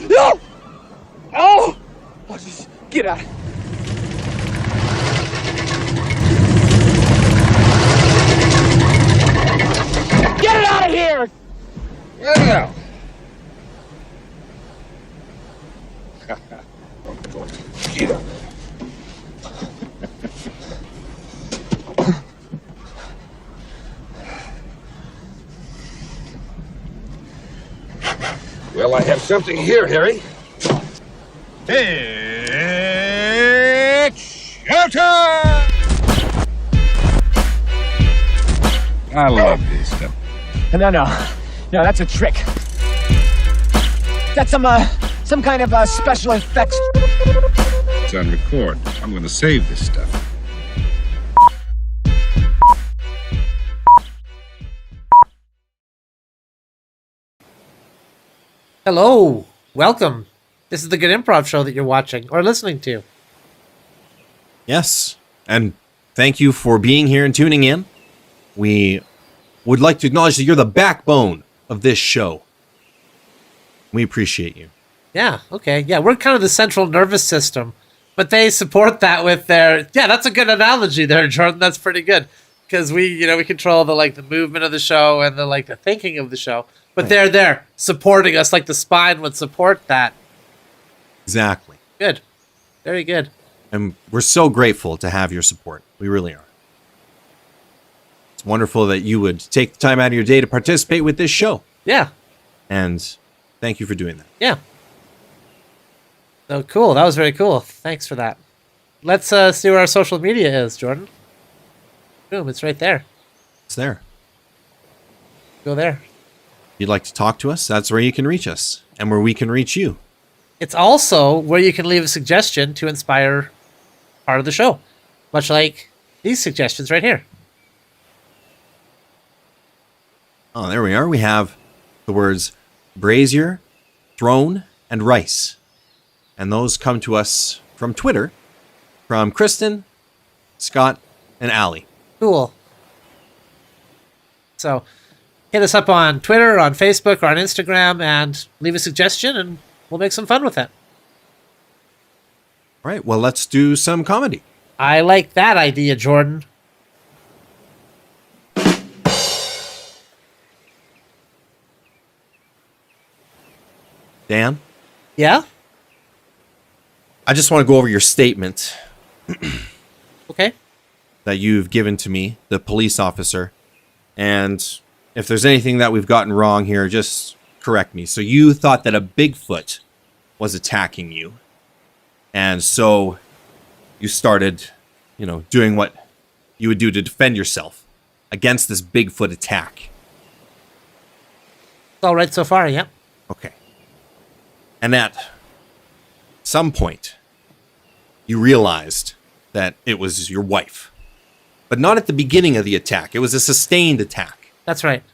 No! Oh! Oh, just get out. Get it out of here! Yeah. Well, I have something here, Harry. It's showtime! I love this stuff. No, that's a trick. That's some kind of special effects. It's on record. I'm going to save this stuff. Hello, welcome. This is the Good Improv show that you're watching or listening to. Yes, and thank you for being here and tuning in. We would like to acknowledge that you're the backbone of this show. We appreciate you. Yeah, okay. Yeah, we're kind of the central nervous system, but they support that with their... Yeah, that's a good analogy there, Jordan. That's pretty good. Because we control the movement of the show and the thinking of the show. But they're there supporting us like the spine would support that. Exactly. Good. Very good. And we're so grateful to have your support. We really are. It's wonderful that you would take the time out of your day to participate with this show. Yeah. And thank you for doing that. Yeah. So cool. That was very cool. Thanks for that. Let's see where our social media is, Jordan. Boom, it's right there. It's there. Go there. If you'd like to talk to us, that's where you can reach us and where we can reach you. It's also where you can leave a suggestion to inspire part of the show, much like these suggestions right here. Oh, there we are. We have the words brazier, throne, and rice. And those come to us from Twitter, from Kristen, Scott, and Allie. Cool. So hit us up on Twitter, on Facebook, or on Instagram, and leave a suggestion, and we'll make some fun with it. All right, well, let's do some comedy. I like that idea, Jordan. Dan? Yeah? I just want to go over your statement Okay. that you've given to me, the police officer. And if there's anything that we've gotten wrong here, just correct me. So you thought that a Bigfoot was attacking you. And so you started, doing what you would do to defend yourself against this Bigfoot attack. All right so far, yeah. Okay. And at some point, you realized that it was your wife. But not at the beginning of the attack. It was a sustained attack. That's right.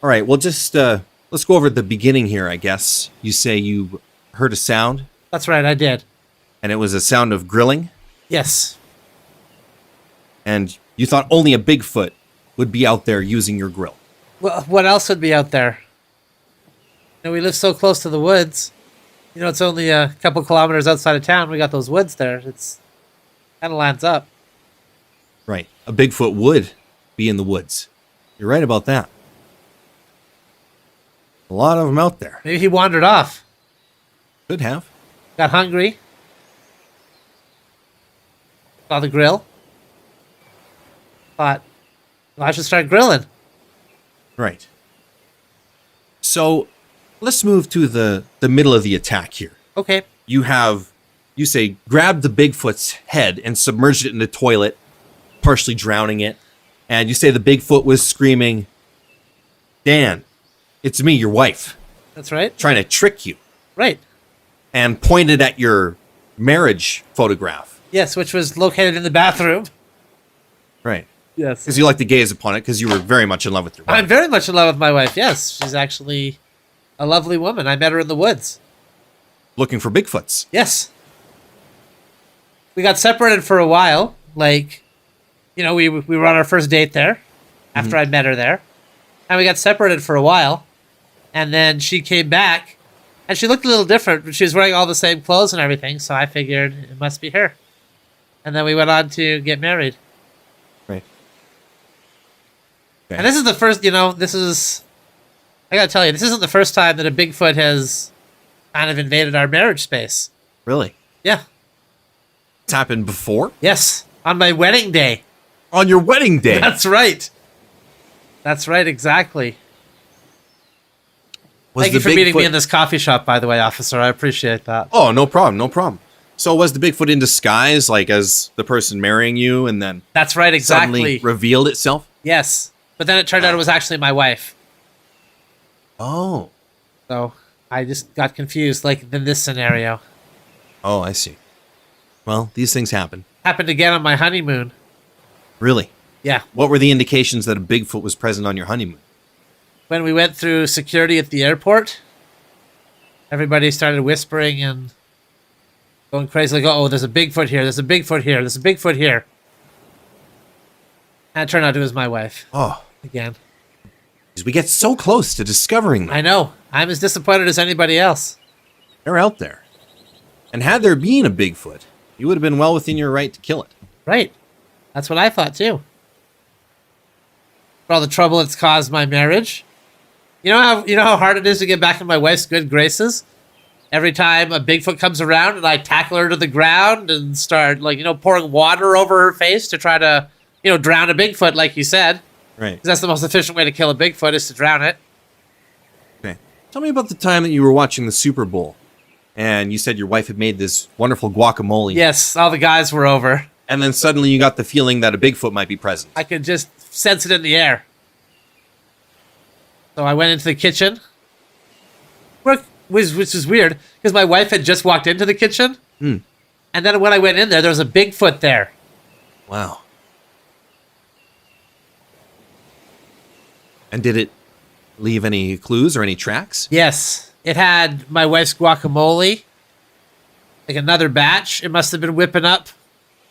All right, well, just let's go over the beginning here, I guess. You say you heard a sound, That's right, I did. and it was a sound of grilling, Yes. and you thought only a Bigfoot would be out there using your grill. Well, what else would be out there? We live so close to the woods. It's only a couple kilometers outside of town. We got those woods there. It's kind of lines up. Right, a Bigfoot would be in the woods. You're right about that. A lot of them out there. Maybe he wandered off. Could have. Got hungry. Saw the grill. Thought, well, I should start grilling. Right. So let's move to the middle of the attack here. Okay. You say, grabbed the Bigfoot's head and submerged it in the toilet, partially drowning it. And you say the Bigfoot was screaming, Dan, it's me, your wife, That's right. trying to trick you, Right. and pointed at your marriage photograph. Yes, which was located in the bathroom. Right. Yes. Because you like to gaze upon it because you were very much in love with your wife. I'm very much in love with my wife. Yes. She's actually a lovely woman. I met her in the woods. Looking for Bigfoots. Yes. We got separated for a while. We were on our first date there after I met her there. And we got separated for a while. And then she came back And she looked a little different, but she was wearing all the same clothes and everything, so I figured it must be her. And then we went on to get married. Right. Okay. And this is the first, I gotta tell you, this isn't the first time that a Bigfoot has kind of invaded our marriage space. Really? Yeah. It's happened before? Yes. On my wedding day. On your wedding day? That's right. That's right, exactly. Thank you for meeting me in this coffee shop, by the way, officer. I appreciate that. Oh, no problem, no problem. So was the Bigfoot in disguise, like as the person marrying you, and then that's right, exactly. Suddenly revealed itself? Yes. But then it turned out it was actually my wife. Oh. So I just got confused, like in this scenario. Oh, I see. Well, these things happen. Happened again on my honeymoon. Really? Yeah. What were the indications that a Bigfoot was present on your honeymoon? When we went through security at the airport, everybody started whispering and going crazy, like, oh, there's a Bigfoot here, there's a Bigfoot here, there's a Bigfoot here. And it turned out it was my wife. Oh. Again. We get so close to discovering them. I know. I'm as disappointed as anybody else. They're out there. And had there been a Bigfoot, you would have been well within your right to kill it. Right. That's what I thought, too. For all the trouble it's caused my marriage. You know how hard it is to get back in my wife's good graces? Every time a Bigfoot comes around and I tackle her to the ground and start, pouring water over her face to try to, drown a Bigfoot, like you said. Right. Because that's the most efficient way to kill a Bigfoot is to drown it. Okay. Tell me about the time that you were watching the Super Bowl and you said your wife had made this wonderful guacamole. Yes, all the guys were over. And then suddenly you got the feeling that a Bigfoot might be present. I could just sense it in the air. So I went into the kitchen, which is weird, because my wife had just walked into the kitchen. Mm. And then when I went in there was a Bigfoot there. Wow. And did it leave any clues or any tracks? Yes. It had my wife's guacamole, like another batch. It must have been whipping up.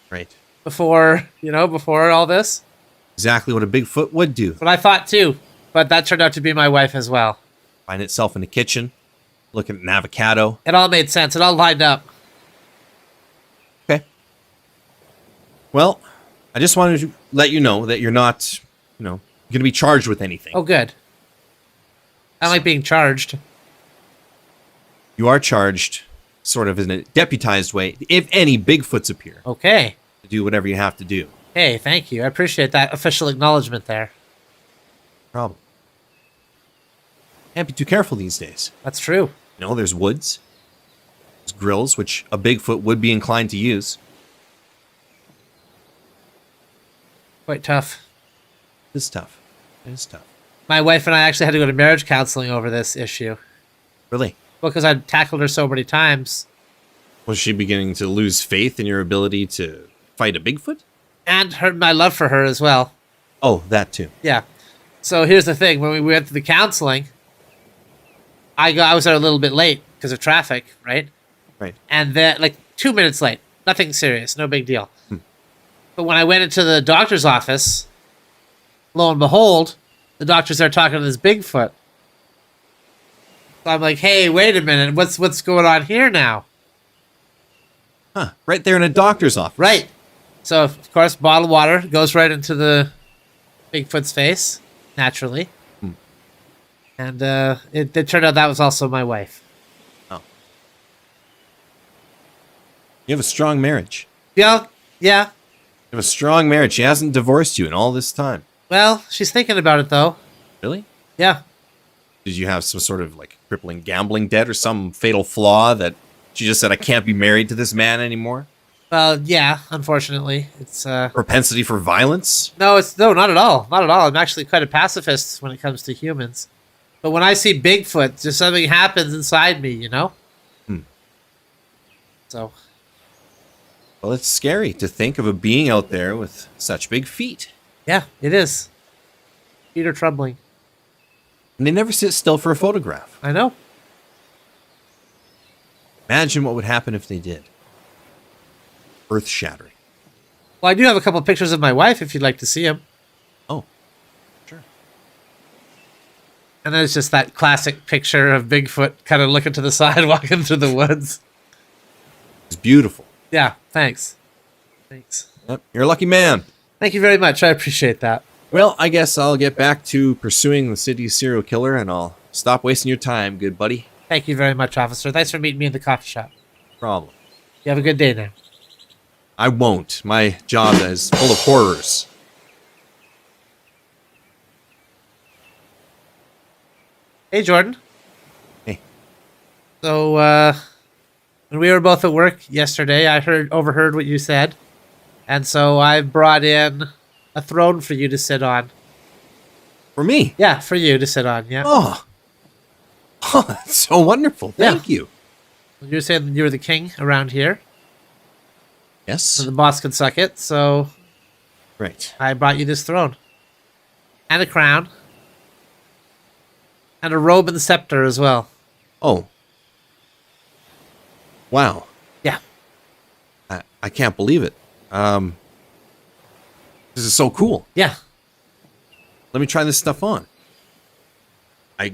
Right. Before all this. Exactly what a Bigfoot would do. But I thought too. But that turned out to be my wife as well. Find itself in the kitchen, looking at an avocado. It all made sense. It all lined up. Okay. Well, I just wanted to let you know that you're not, going to be charged with anything. Oh, good. I like being charged. You are charged sort of in a deputized way, if any Bigfoots appear. Okay. To do whatever you have to do. Hey, thank you. I appreciate that official acknowledgement there. Problem. Can't be too careful these days. That's true. There's woods. There's grills, which a Bigfoot would be inclined to use. Quite tough. It's tough. It is tough. My wife and I actually had to go to marriage counseling over this issue. Really? Well, because I'd tackled her so many times. Was she beginning to lose faith in your ability to fight a Bigfoot? And my love for her as well. Oh, that too. Yeah. So here's the thing. When we went to the counseling, I was there a little bit late because of traffic, right? Right. And then, 2 minutes late. Nothing serious. No big deal. But when I went into the doctor's office, lo and behold, the doctor's there talking to this Bigfoot. So I'm like, hey, wait a minute. What's going on here now? Huh. Right there in a doctor's office. Right. So, of course, bottled water goes right into the Bigfoot's face, naturally. And it turned out that was also my wife. Oh. You have a strong marriage. Yeah. You have a strong marriage. She hasn't divorced you in all this time. Well, she's thinking about it, though. Really? Yeah. Did you have some sort of crippling gambling debt or some fatal flaw that she just said, I can't be married to this man anymore? Well, yeah, unfortunately. It's propensity for violence? No, not at all. Not at all. I'm actually quite a pacifist when it comes to humans. But when I see Bigfoot, just something happens inside me, So. Well, it's scary to think of a being out there with such big feet. Yeah, it is. Feet are troubling. And they never sit still for a photograph. I know. Imagine what would happen if they did. Earth-shattering. Well, I do have a couple pictures of my wife if you'd like to see them. Oh, sure. And then it's just that classic picture of Bigfoot kind of looking to the side, walking through the woods. It's beautiful. Yeah, thanks. Thanks. Yep, you're a lucky man. Thank you very much. I appreciate that. Well, I guess I'll get back to pursuing the city's serial killer, and I'll stop wasting your time, good buddy. Thank you very much, officer. Thanks for meeting me in the coffee shop. Problem. You have a good day now. I won't. My job is full of horrors. Hey, Jordan. Hey. So, when we were both at work yesterday, I overheard what you said. And so I brought in a throne for you to sit on. For me? Yeah, for you to sit on, yeah. Oh, that's so wonderful. Thank you. You were saying you were the king around here, Yes. so the boss could suck it, so Right. I brought you this throne. And a crown. And a robe and scepter as well. Oh. Wow. Yeah. I can't believe it. This is so cool. Yeah. Let me try this stuff on.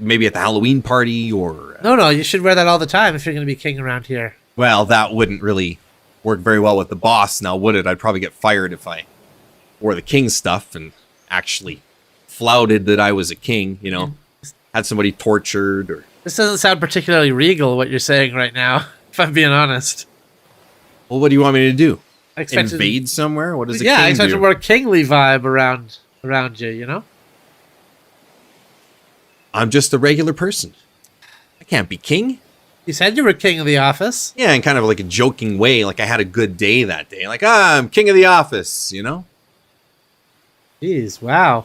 Maybe at the Halloween party or... No, you should wear that all the time if you're going to be king around here. Well, that wouldn't really work very well with the boss now, would it? I'd probably get fired if I wore the king stuff and actually flouted that I was a king, you know, had somebody tortured or... This doesn't sound particularly regal, what you're saying right now, if I'm being honest. Well, what do you want me to do? I expected, Invade somewhere? What does a yeah, I king expected do? a more kingly vibe around you, you know? I'm just a regular person. I can't be king. You said you were king of the office. Yeah, in kind of like a joking way, like I had a good day that day. Like, I'm king of the office, you know? Jeez, wow.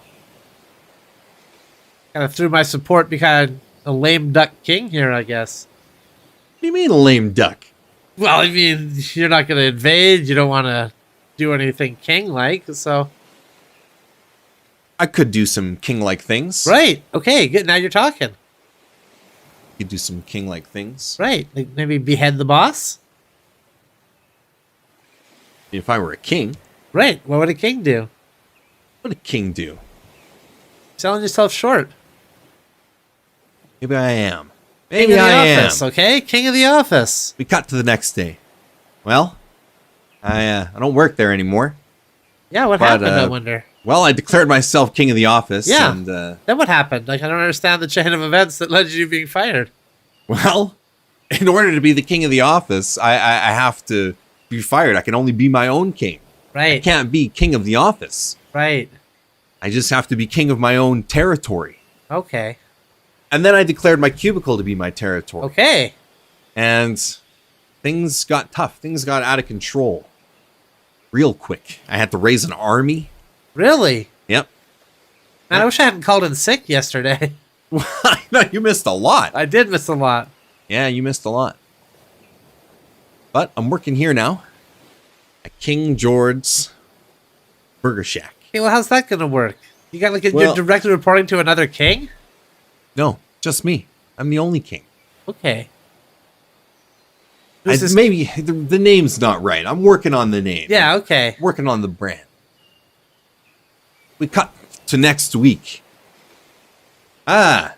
Kind of threw my support behind a lame duck king here, I guess. What do you mean, a lame duck? Well, I mean, you're not going to invade. You don't want to do anything king-like, so... I could do some king-like things. Right. Okay, good. Now you're talking. You could do some king-like things. Right. Like maybe behead the boss? If I were a king, Right. What would a king do? what would a king do? Selling yourself short. Maybe I am. King Maybe of the I office, am. okay? King of the office. We cut to the next day. Well, I don't work there anymore. Yeah, what But, happened, I wonder? Well, I declared myself king of the office. Yeah. And, Then what happened? Like, I don't understand the chain of events that led you to being fired. well, in order to be the king of the office, I have to be fired. I can only be my own king. I Right. can't be king of the office. Right. I just have to be king of my own territory. Okay. And then I declared my cubicle to be my territory. Okay. And things got tough. Things got out of control real quick. I had to raise an army. Really? Yep. Man, I wish I hadn't called in sick yesterday. I know you missed a lot. I did miss a lot. Yeah, you missed a lot. But I'm working here now at King George's Burger Shack. Okay, well, how's that going to work? You got like Well- you're directly reporting to another king? No, just me. I'm the only king. Okay. Who's this- Maybe the name's not right. I'm working on the name. Yeah, okay. Working on the brand. We cut to next week. Ah,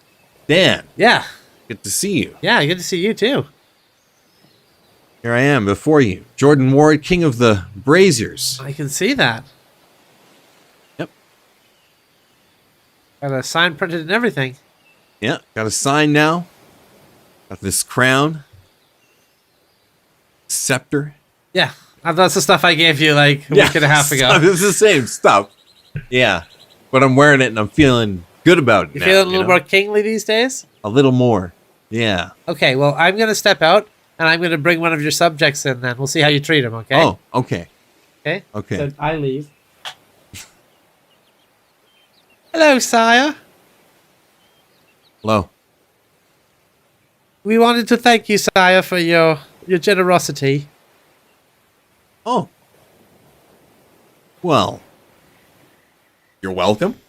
Dan, Yeah. good to see you. Yeah, good to see you too. Here I am before you, Jordan Ward, king of the Braziers. I can see that. Yep. Got a sign printed and everything. Yeah, got a sign now. Got this crown. Scepter. Yeah. That's the stuff I gave you like a week and a half ago. It's the same stuff. Yeah. But I'm wearing it and I'm feeling good about it You now, feeling a little know? more kingly these days? A little more. Yeah. Okay, well, I'm going to step out and I'm going to bring one of your subjects in then. We'll see how you treat him, okay? Oh, okay. Okay? Okay. So I leave. Hello, sire. Hello. We wanted to thank you, sire, for your generosity. Oh. Well. You're welcome.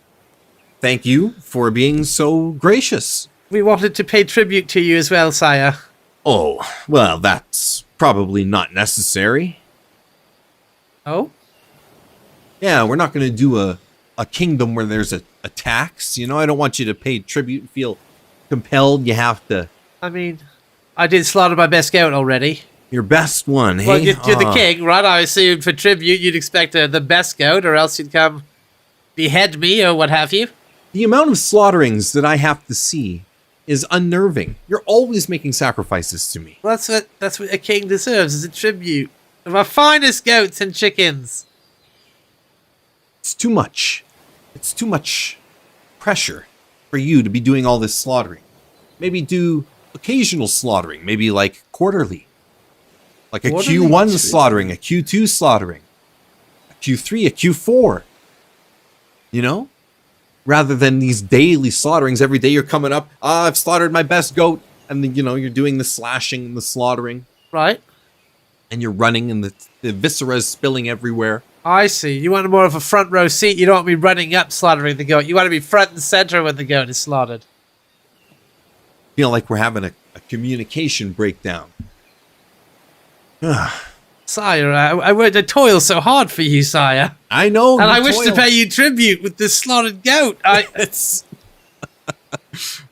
Thank you for being so gracious. We wanted to pay tribute to you as well, sire. Oh, well, that's probably not necessary. Oh? Yeah, we're not going to do a kingdom where there's a tax. You know, I don't want you to pay tribute and feel compelled. You have to. I mean, I did slaughter my best goat already. Your best one, hey? Well, you're the king, right? I assume for tribute you'd expect the best goat, or else you'd come behead me or what have you. The amount of slaughterings that I have to see is unnerving. You're always making sacrifices to me. Well, that's what a king deserves, is a tribute of my finest goats and chickens. It's too much. It's too much pressure for you to be doing all this slaughtering. Maybe do occasional slaughtering, maybe like quarterly. Like a Quarterly? Q1 slaughtering, a Q2 slaughtering, a Q3, a Q4. You know? Rather than these daily slaughterings. Every day you're coming up, I've slaughtered my best goat. And then, you're doing the slashing and the slaughtering. Right. And you're running and the viscera is spilling everywhere. I see. You want more of a front row seat. You don't want me running up slaughtering the goat. You want to be front and center when the goat is slaughtered. Feel like we're having a communication breakdown. Sire, I toil so hard for you, sire. I know. And I you wish to toil. pay you tribute with this slaughtered goat. It's.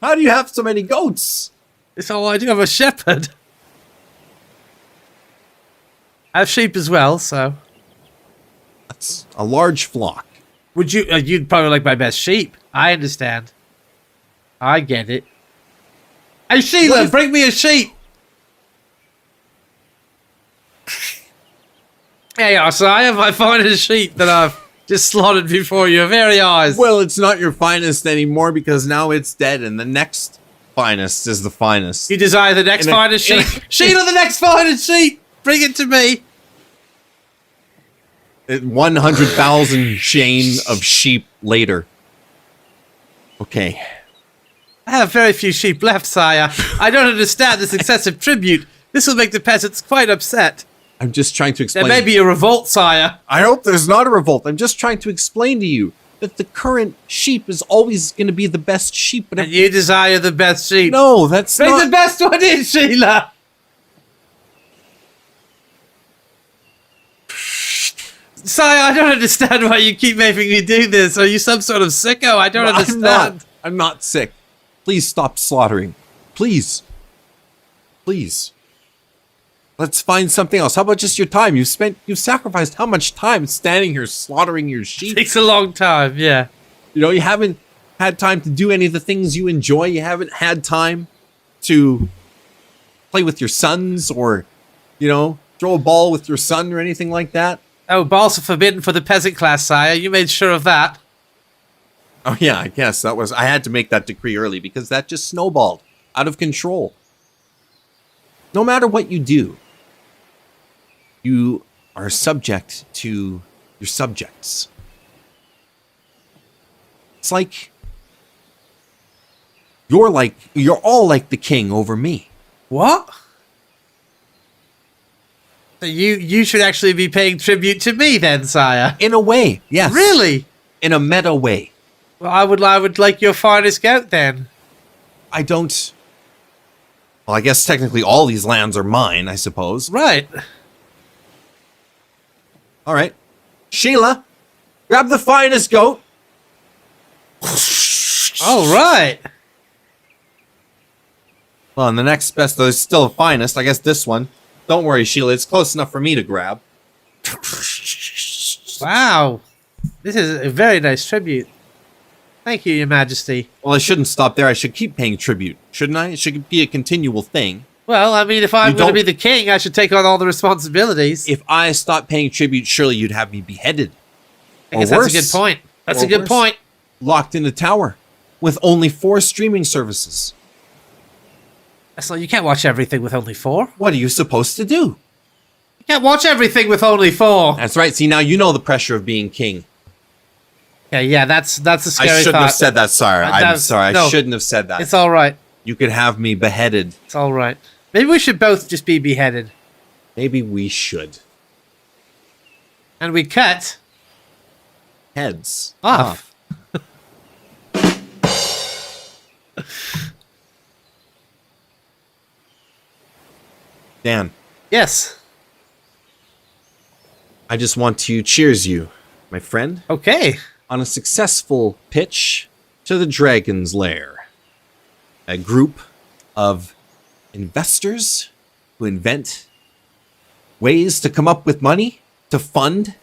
How do you have so many goats? It's all I do. I'm a shepherd. I have sheep as well, so. That's a large flock. Would you? You'd probably like my best sheep. I understand. I get it. Hey Sheila, bring me a sheep. Hey, so I have my finest sheep that I've just slaughtered before your very eyes. Well, it's not your finest anymore because now it's dead, and the next finest is the finest. You desire the next finest sheep? Sheila, the next finest sheep. Bring it to me. 100,000 chain of sheep later. Okay. I have very few sheep left, sire. I don't understand this excessive tribute. This will make the peasants quite upset. I'm just trying to explain. There may be a revolt, sire. I hope there's not a revolt. I'm just trying to explain to you that the current sheep is always going to be the best sheep. And you desire the best sheep. No, that's Bring not. the best one in, Sheila. Sire, I don't understand why you keep making me do this. Are you some sort of sicko? I don't understand. I'm not sick. Please stop slaughtering. Please. Please. Let's find something else. How about just your time? You've sacrificed how much time standing here slaughtering your sheep? Takes a long time, yeah. You haven't had time to do any of the things you enjoy. You haven't had time to play with your sons or, throw a ball with your son or anything like that. Oh, balls are forbidden for the peasant class, sire. You made sure of that. Oh yeah, I guess I had to make that decree early because that just snowballed out of control. No matter what you do, you are subject to your subjects. It's like you're all like the king over me. What? So you should actually be paying tribute to me then, sire. In a way, yes. Really? In a meta way. Well, I would like your finest goat then. I don't. Well, I guess technically all these lands are mine, I suppose. Right. All right. Sheila, grab the finest goat. All right. Well, and the next best, though, is still the finest. I guess this one. Don't worry, Sheila. It's close enough for me to grab. Wow. This is a very nice tribute. Thank you, Your Majesty. Well, I shouldn't stop there. I should keep paying tribute, shouldn't I? It should be a continual thing. Well, I mean, if I'm going to be the king, I should take on all the responsibilities. If I stopped paying tribute, surely you'd have me beheaded. I guess that's a good point. That's a good point. Locked in a tower with only 4 streaming services. So you can't watch everything with only 4. What are you supposed to do? You can't watch everything with only 4. That's right. See, now you know the pressure of being king. Yeah, that's a scary I shouldn't thought. have said that, sire. I'm sorry. No, I shouldn't have said that. It's all right. You could have me beheaded. It's all right. Maybe we should both just be beheaded. Maybe we should. And we cut Heads off. Dan, Yes. I just want to cheers you, my friend, Okay. on a successful pitch to the Dragon's Lair. a group of investors who invent ways to come up with money to fund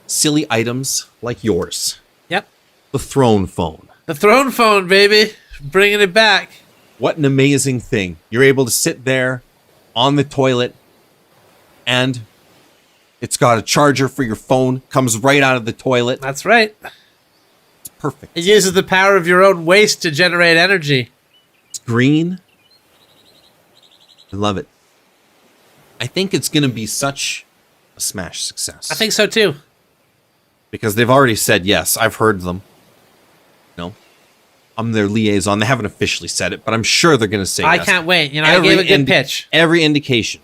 silly items like yours. Yep. The throne phone. The throne phone, baby. Bringing it back. What an amazing thing. You're able to sit there on the toilet and it's got a charger for your phone, comes right out of the toilet. That's right. It's perfect. It uses the power of your own waste to generate energy. It's green. I love it. I think it's going to be such a smash success. I think so too. Because they've already said yes. I've heard them. No. I'm their liaison. They haven't officially said it, but I'm sure they're going to say I yes. can't wait. You know, I gave a good pitch. Every indication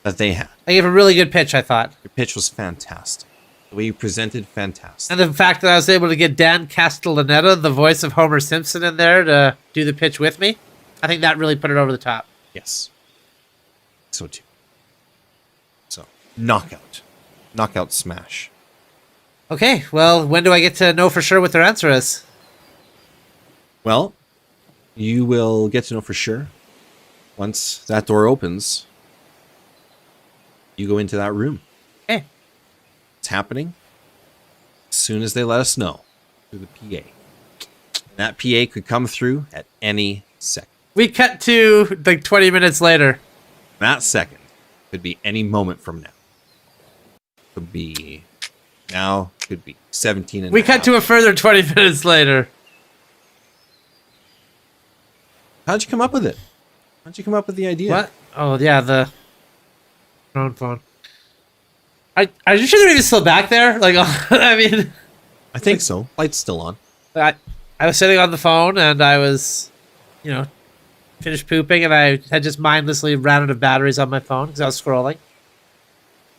that they had. I gave a really good pitch, I thought. Your pitch was fantastic. The way you presented, fantastic. And the fact that I was able to get Dan Castellaneta, the voice of Homer Simpson, in there to do the pitch with me, I think that really put it over the top. Yes. So too. So, knockout. Knockout smash. Okay, well, when do I get to know for sure what their answer is? Well, you will get to know for sure. Once that door opens, you go into that room. Okay. It's happening as soon as they let us know through the PA. That PA could come through at any second. We cut to like 20 minutes later. That second could be any moment from now. Could be now, could be 17 and We cut to a further 20 minutes later. How'd you come up with it? How'd you come up with the idea? What? Oh, yeah, the phone. Are you sure they're even still back there? Like, I mean... I think so. Light's still on. I was sitting on the phone and I was, you know, finished pooping and I had just mindlessly ran out of batteries on my phone because I was scrolling.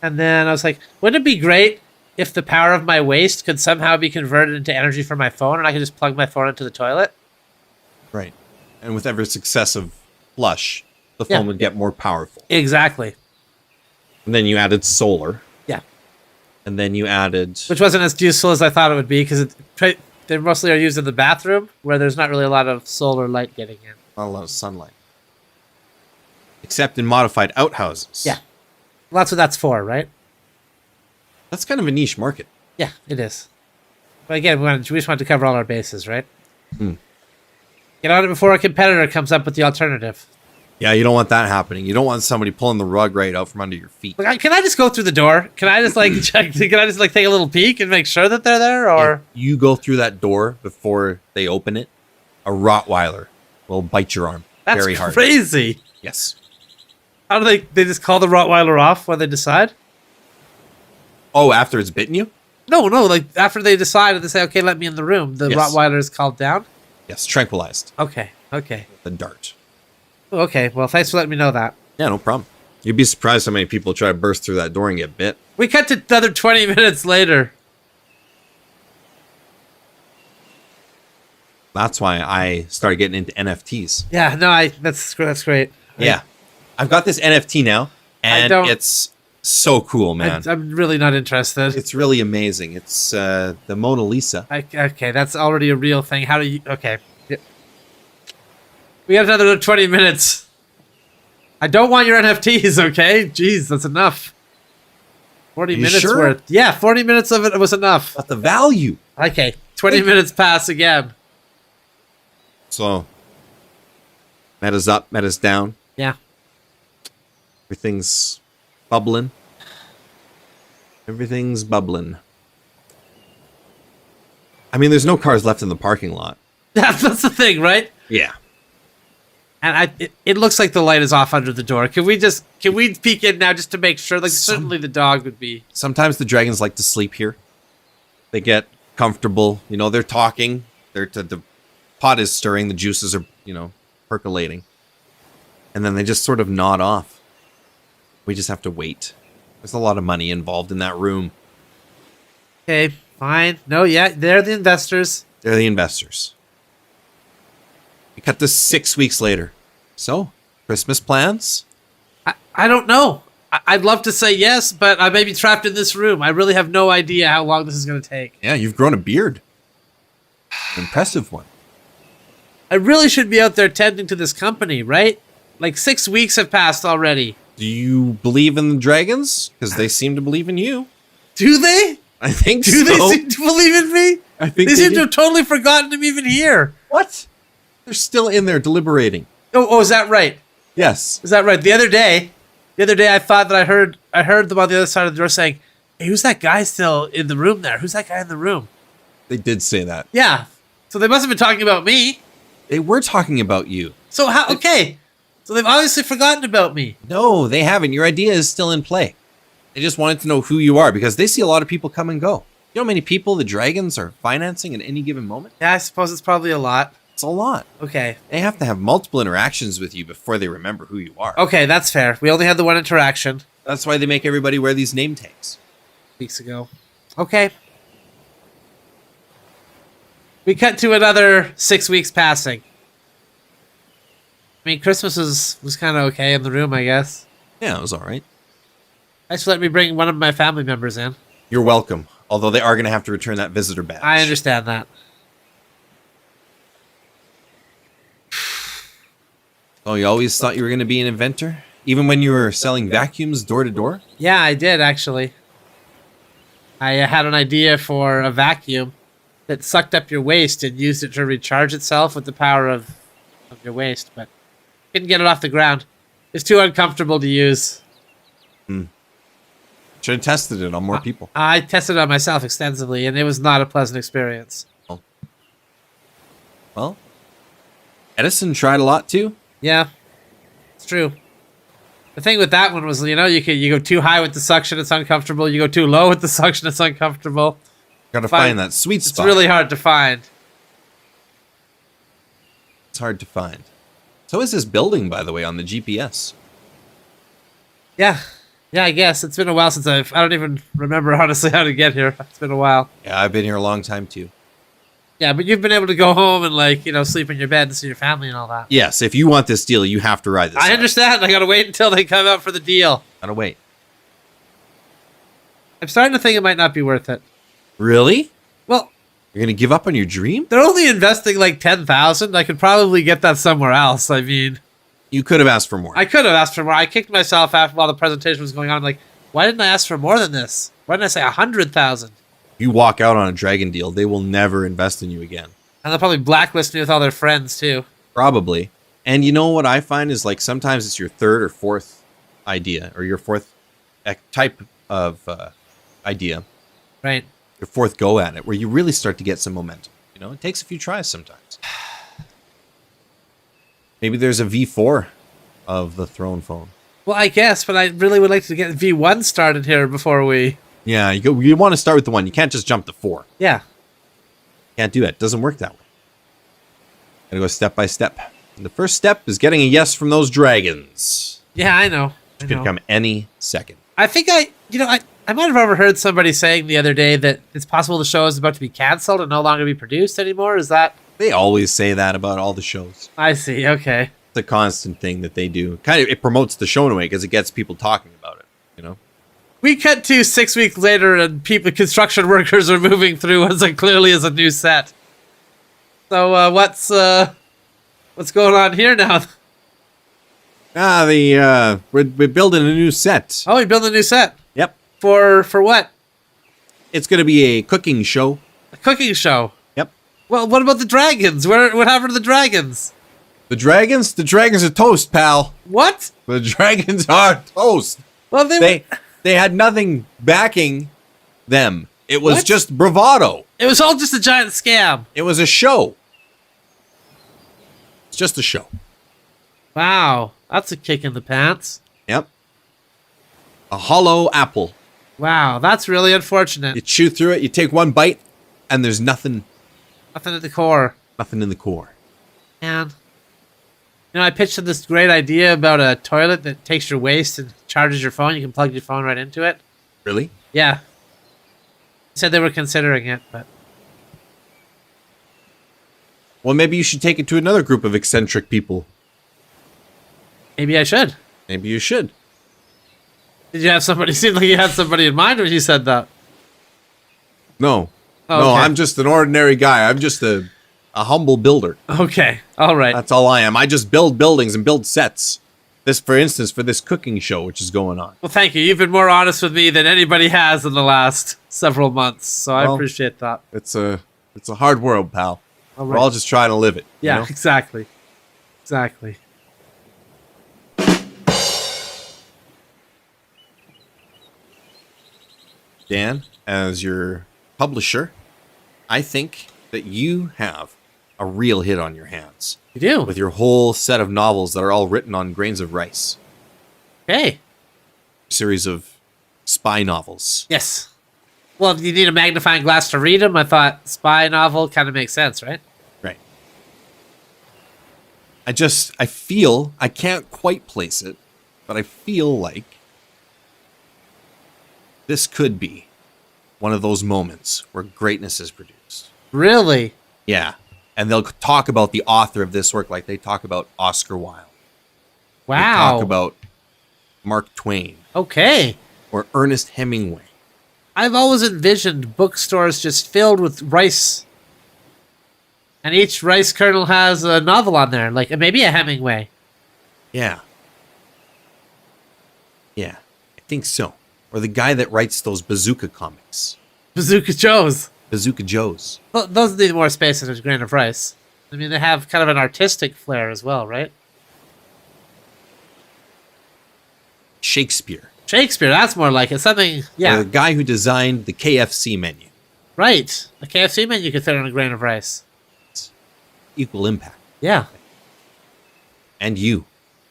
And then I was like, wouldn't it be great if the power of my waste could somehow be converted into energy for my phone and I could just plug my phone into the toilet? Right. And with every successive flush, the phone would get more powerful. Exactly. And then you added solar. Yeah. And then you added... Which wasn't as useful as I thought it would be because they mostly are used in the bathroom where there's not really a lot of solar light getting in. Not a lot of sunlight. Except in modified outhouses. Yeah. Well, that's what that's for, right? That's kind of a niche market. Yeah, it is. But again, we just want to cover all our bases, right? Get on it before a competitor comes up with the alternative. Yeah, you don't want that happening. You don't want somebody pulling the rug right out from under your feet. Like, can I just go through the door? Can I just like check? Can I just like take a little peek and make sure that they're there? Or If you go through that door before they open it, a Rottweiler will bite your arm very hard. That's crazy. Yes. How do they just call the Rottweiler off when they decide? Oh, after it's bitten you? No, like after they decide and they say, okay, let me in the room, the Yes. Rottweiler is called down? Yes, tranquilized. Okay. The dart. Okay, well, thanks for letting me know that. Yeah, no problem. You'd be surprised how many people try to burst through that door and get bit. We cut to another 20 minutes later. That's why I started getting into NFTs. Yeah, no, that's great. Yeah. I've got this NFT now, and don't- it's so cool, man. I'm really not interested. It's really amazing. It's the Mona Lisa. Okay, that's already a real thing. How do you... Okay. Yeah. We got another 20 minutes. I don't want your NFTs, okay? Jeez, that's enough. 40 You minutes sure? worth. Yeah, 40 minutes of it was enough. But the value. Okay, 20 minutes pass again. So, meta's up, meta's down. Yeah. Everything's bubbling. Everything's bubbling. I mean, there's no cars left in the parking lot. That's the thing, right? Yeah. And it looks like the light is off under the door. Can we peek in now just to make sure? Like, certainly the dog would be. Sometimes the dragons like to sleep here. They get comfortable. You know, they're talking. The pot is stirring. The juices are, percolating. And then they just sort of nod off. We just have to wait. There's a lot of money involved in that room. Okay, fine. No, yeah, they're the investors. They're the investors. We cut this 6 weeks later. So, Christmas plans? I don't know. I'd love to say yes, but I may be trapped in this room. I really have no idea how long this is going to take. Yeah, you've grown a beard. An impressive one. I really should be out there tending to this company, right? Like 6 weeks have passed already. Do you believe in the dragons? Because they seem to believe in you. Do they? I think Do they seem to believe in me? I think They seem do. to have totally forgotten I'm even here. What? They're still in there deliberating. Oh, is that right? Yes. Is that right? The other day I thought that I heard them on the other side of the door saying, "Hey, who's that guy still in the room there? Who's that guy in the room?" They did say that. Yeah. So they must have been talking about me. They were talking about you. So how? Okay. So they've obviously forgotten about me. No, they haven't. Your idea is still in play. They just wanted to know who you are because they see a lot of people come and go. You know how many people the dragons are financing at any given moment? Yeah, I suppose it's probably a lot. It's a lot. Okay. They have to have multiple interactions with you before they remember who you are. Okay, that's fair. We only had the one interaction That's why they make everybody wear these name tags. weeks ago. Okay. We cut to another 6 weeks passing. I mean, Christmas was kind of okay in the room, I guess. Yeah, it was all right. Thanks for letting me bring one of my family members in. You're welcome. Although they are going to have to return that visitor badge. I understand that. Oh, you always thought you were going to be an inventor? Even when you were selling vacuums door to door? Yeah, I did, actually. I had an idea for a vacuum that sucked up your waste and used it to recharge itself with the power of your waste, but couldn't get it off the ground. It's too uncomfortable to use. Should have tested it on more people. I tested it on myself extensively, and it was not a pleasant experience. Well, Edison tried a lot too. Yeah, it's true. The thing with that one was, you go too high with the suction, it's uncomfortable. You go too low with the suction, it's uncomfortable. Got to find that sweet It's spot. really hard to find. It's hard to find. So is this building, by the way, on the GPS. Yeah, I guess it's been a while since I don't even remember honestly how to get here. It's been a while. Yeah, I've been here a long time too. Yeah, but you've been able to go home and sleep in your bed and see your family and all that. Yes, if you want this deal, you have to ride this I out. understand. I gotta wait until they come out for the deal. Gotta wait. I'm starting to think it might not be worth it. Really? Well, You're gonna give up on your dream? they're only investing like 10,000. I could probably get that somewhere else. I mean, You could have asked for more. I could have asked for more. I kicked myself after while the presentation was going on. I'm like, why didn't I ask for more than this? Why didn't I say 100,000? You walk out on a dragon deal, they will never invest in you again. And they'll probably blacklist me with all their friends too. Probably. And you know what I find is like sometimes it's your third or fourth idea or your fourth type of idea, Right. your fourth go at it, where you really start to get some momentum. You know, it takes a few tries sometimes. Maybe there's a V4 of the throne phone. Well, I guess, but I really would like to get V1 started here before we... Yeah, you want to start with the 1. You can't just jump to 4. Yeah. Can't do that. It doesn't work that way. Gotta go step by step. And the first step is getting a yes from those dragons. Yeah, I know. Which could come any second. I think I might have overheard somebody saying the other day that it's possible the show is about to be canceled and no longer be produced anymore. Is that... They always say that about all the shows. I see. Okay. It's a constant thing that they do. Kind of, it promotes the show in a way because it gets people talking about it. You know. We cut to 6 weeks later, and construction workers are moving through what clearly is a new set. So what's going on here now? We're building a new set. Oh, we built a new set. Yep. For what? It's going to be a cooking show. A cooking show. Yep. Well, what about the dragons? What happened to the dragons? The dragons? The dragons are toast, pal. What? The dragons are toast. Well, They had nothing backing them. It was What? just bravado. It was all just a giant scam. It was a show. It's just a show. Wow, that's a kick in the pants. Yep. A hollow apple. Wow, that's really unfortunate. You chew through it, you take one bite, and there's nothing Nothing at the core. in the core. Man. I pitched them this great idea about a toilet that takes your waste and charges your phone. You can plug your phone right into it. Really? Yeah. Said they were considering it, but... Well, maybe you should take it to another group of eccentric people. Maybe I should. Maybe you should. Did you have somebody... Seemed like you had somebody in mind when you said that. No. Oh, No, okay. I'm just an ordinary guy. I'm just a a humble builder. Okay. All right. That's all I am. I just build buildings and build sets. This, for instance, for this cooking show, which is going on. Well, thank you. You've been more honest with me than anybody has in the last several months, so I appreciate that. It's a hard world, pal. All We're right. all just trying to live it. Yeah, You know? exactly. Exactly. Dan, as your publisher, I think that you have a real hit on your hands You do. with your whole set of novels that are all written on grains of rice. Hey. Series of spy novels. Yes. Well, if you need a magnifying glass to read them, I thought spy novel kind of makes sense, right? Right. I feel, I can't quite place it, but I feel like this could be one of those moments where greatness is produced. Really? Yeah. And they'll talk about the author of this work like they talk about Oscar Wilde. They Wow. talk about Mark Twain Okay. or Ernest Hemingway. I've always envisioned bookstores just filled with rice. And each rice kernel has a novel on there, like maybe a Hemingway. Yeah. Yeah, I think so. Or the guy that writes those Bazooka comics. Bazooka Joe's. Bazooka Joe's. Well, those need more space than a grain of rice. I mean, they have kind of an artistic flair as well, right? Shakespeare. Shakespeare, that's more like it. Something, Or yeah. the guy who designed the KFC menu. Right. A KFC menu could fit on a grain of rice. Equal impact. Yeah. And you.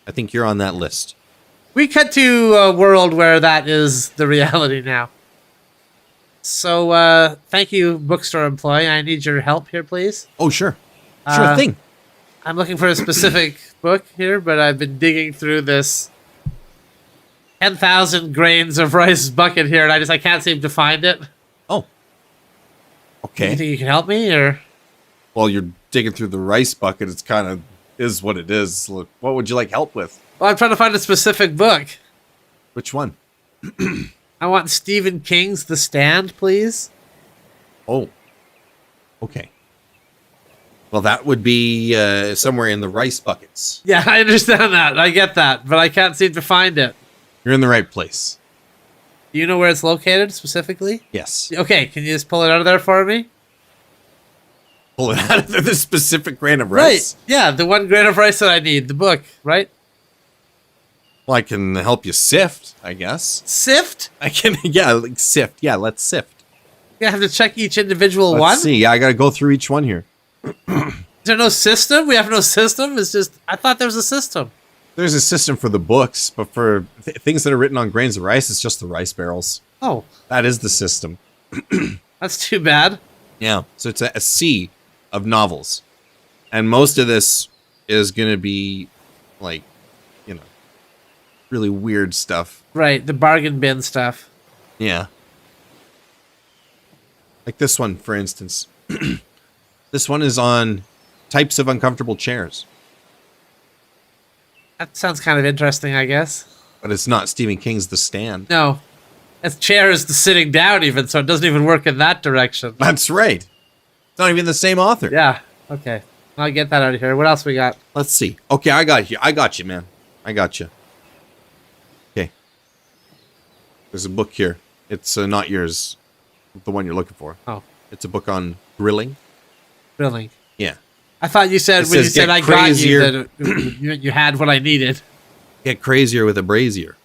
I think you're on that list. We cut to a world where that is the reality now. So, thank you, bookstore employee. I need your help here, please. Oh, sure. Sure thing. I'm looking for a specific book here, but I've been digging through this 10,000 grains of rice bucket here, and I can't seem to find it. Oh. You Okay. think you can help me, or? Well, you're digging through the rice bucket. It's kind of is what it is. Look, what would you like help with? Well, I'm trying to find a specific book. Which one? I want Stephen King's The Stand, please. Oh. Okay. Well, that would be somewhere in the rice buckets. Yeah, I understand that. I get that, but I can't seem to find it. You're in the right place. Do you know where it's located specifically? Yes. Okay, can you just pull it out of there for me? Pull it out of the specific grain of rice. Right. Yeah, the one grain of rice that I need, the book, right? Well, I can help you sift, I guess. Sift? I can, yeah, like sift. Yeah, let's sift. You have to check each individual Let's one? see. Yeah, I got to go through each one here. Is there no system? We have no system? It's just, I thought there was a system. There's a system for the books, but for things that are written on grains of rice, it's just the rice barrels. Oh, That is the system. that's too bad. Yeah. So it's a sea of novels. And most of this is going to be like, you know, really weird stuff. Right, the bargain bin stuff. Yeah. Like this one, for instance. This one is on types of uncomfortable chairs, That sounds kind of interesting, I guess. but it's not Stephen King's The Stand. No. That chair is the sitting down even, so it doesn't even work in that direction. That's right. It's not even the same author. Yeah, okay. I'll get that out of here. What else we got? Let's see. Okay, I got you, man. I got you. Okay. There's a book here. It's not yours, the one you're looking for. Oh, It's a book on grilling. really? Yeah. I thought you said, It when you says said get I got crazier. you, that you had what I needed. Get crazier with a brazier.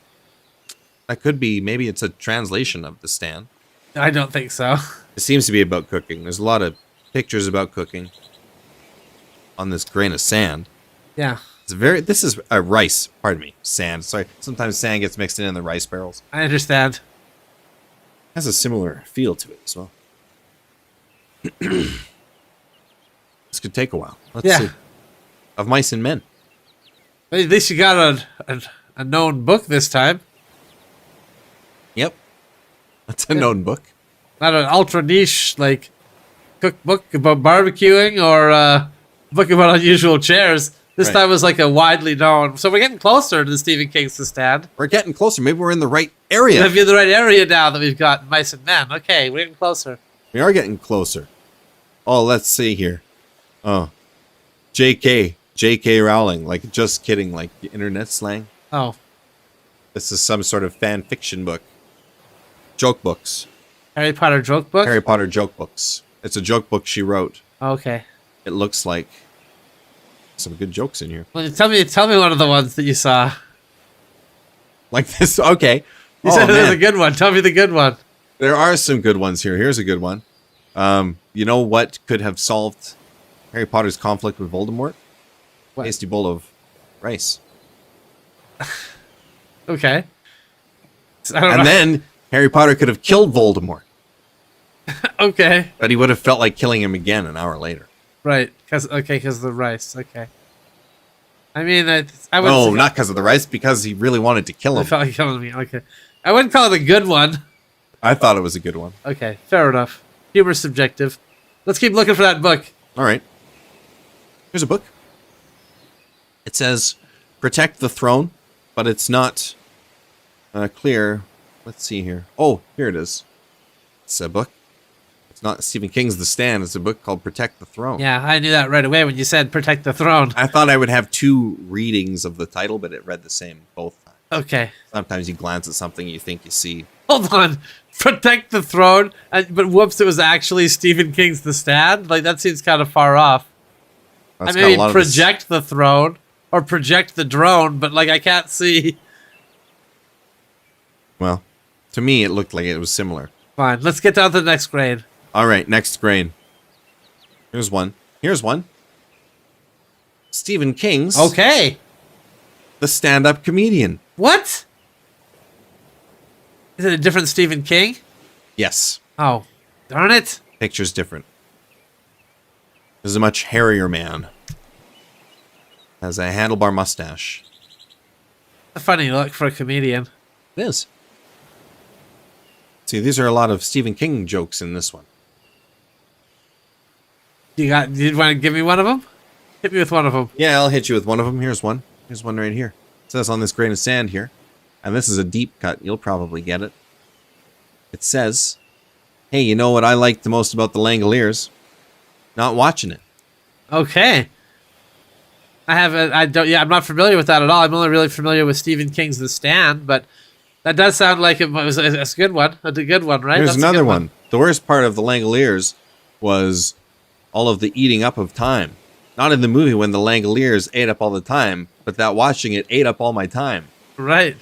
That could be, maybe it's a translation of The Stand. I don't think so. It seems to be about cooking. There's a lot of pictures about cooking on this grain of sand. Yeah, This is rice, pardon me, sand. Sorry, sometimes sand gets mixed in the rice barrels. I understand. Has a similar feel to it as well. This could take a while. Let's Yeah. see. Of Mice and Men. But at least you got a known book this time. Yep. That's a known book. Not an ultra niche, like, cookbook about barbecuing or a book about unusual chairs. This Right. time was like a widely known. So we're getting closer to the Stephen King's The Stand. We're getting closer. Maybe we're in the right area. Maybe in the right area now that we've got Mice and Men. Okay, we're getting closer. We are getting closer. Oh, let's see here. Oh, J.K. Rowling, like just kidding, like the internet slang. Oh, This is some sort of fan fiction book. Joke books. Harry Potter joke book. Harry Potter joke books. It's a joke book she wrote. Okay. It looks like some good jokes in here. Well, tell me one of the ones that you saw. Like this. Okay. You Oh, said there's a man. good one. Tell me the good one. There are some good ones here. Here's a good one. You know what could have solved Harry Potter's conflict with Voldemort? What? Tasty bowl of rice. Okay. I don't know. And then Harry Potter could have killed Voldemort, Okay. but he would have felt like killing him again an hour later. Right. Because the rice. Okay. I mean, I would. No, not because of the rice, because he really wanted to kill I him. felt like killing me. Okay. I wouldn't call it a good one. I thought it was a good one. Okay. Fair enough. Humor's subjective. Let's keep looking for that book. All right. Here's a book. It says, "Protect the Throne," but it's not clear. Let's see here. Oh, here it is. It's a book. It's not Stephen King's The Stand. It's a book called "Protect the Throne." Yeah, I knew that right away when you said protect the throne. I thought I would have two readings of the title, but it read the same both times. Okay. Sometimes you glance at something, you think you see. Hold on. Protect the throne. But whoops, it was actually Stephen King's The Stand. Like, that seems kind of far off. That's I got a mean, lot of this- project the throne or project the drone, but like I can't see. Well, to me, it looked like it was similar. Fine, let's get down to the next grade. All right, next grade. Here's one. Here's one. Stephen King's Okay. The Stand-Up Comedian. What? Is it a different Stephen King? Yes. Oh, darn it. Picture's different. This is a much hairier man. Has a handlebar mustache. A funny look for a comedian. It is. See, these are a lot of Stephen King jokes in this one. You want to give me one of them? Hit me with one of them. Yeah, I'll hit you with one of them. Here's one. Here's one right here. It says on this grain of sand here. And this is a deep cut. You'll probably get it. It says, "Hey, you know what I like the most about the Langoliers? Not watching it." Okay. I'm not familiar with that at all. I'm only really familiar with Stephen King's The Stand, but that does sound like it was a good one. A good one, right? Here's That's a another good one. The worst part of the Langoliers was all of the eating up of time. Not in the movie when the Langoliers ate up all the time, but that watching it ate up all my time. Right.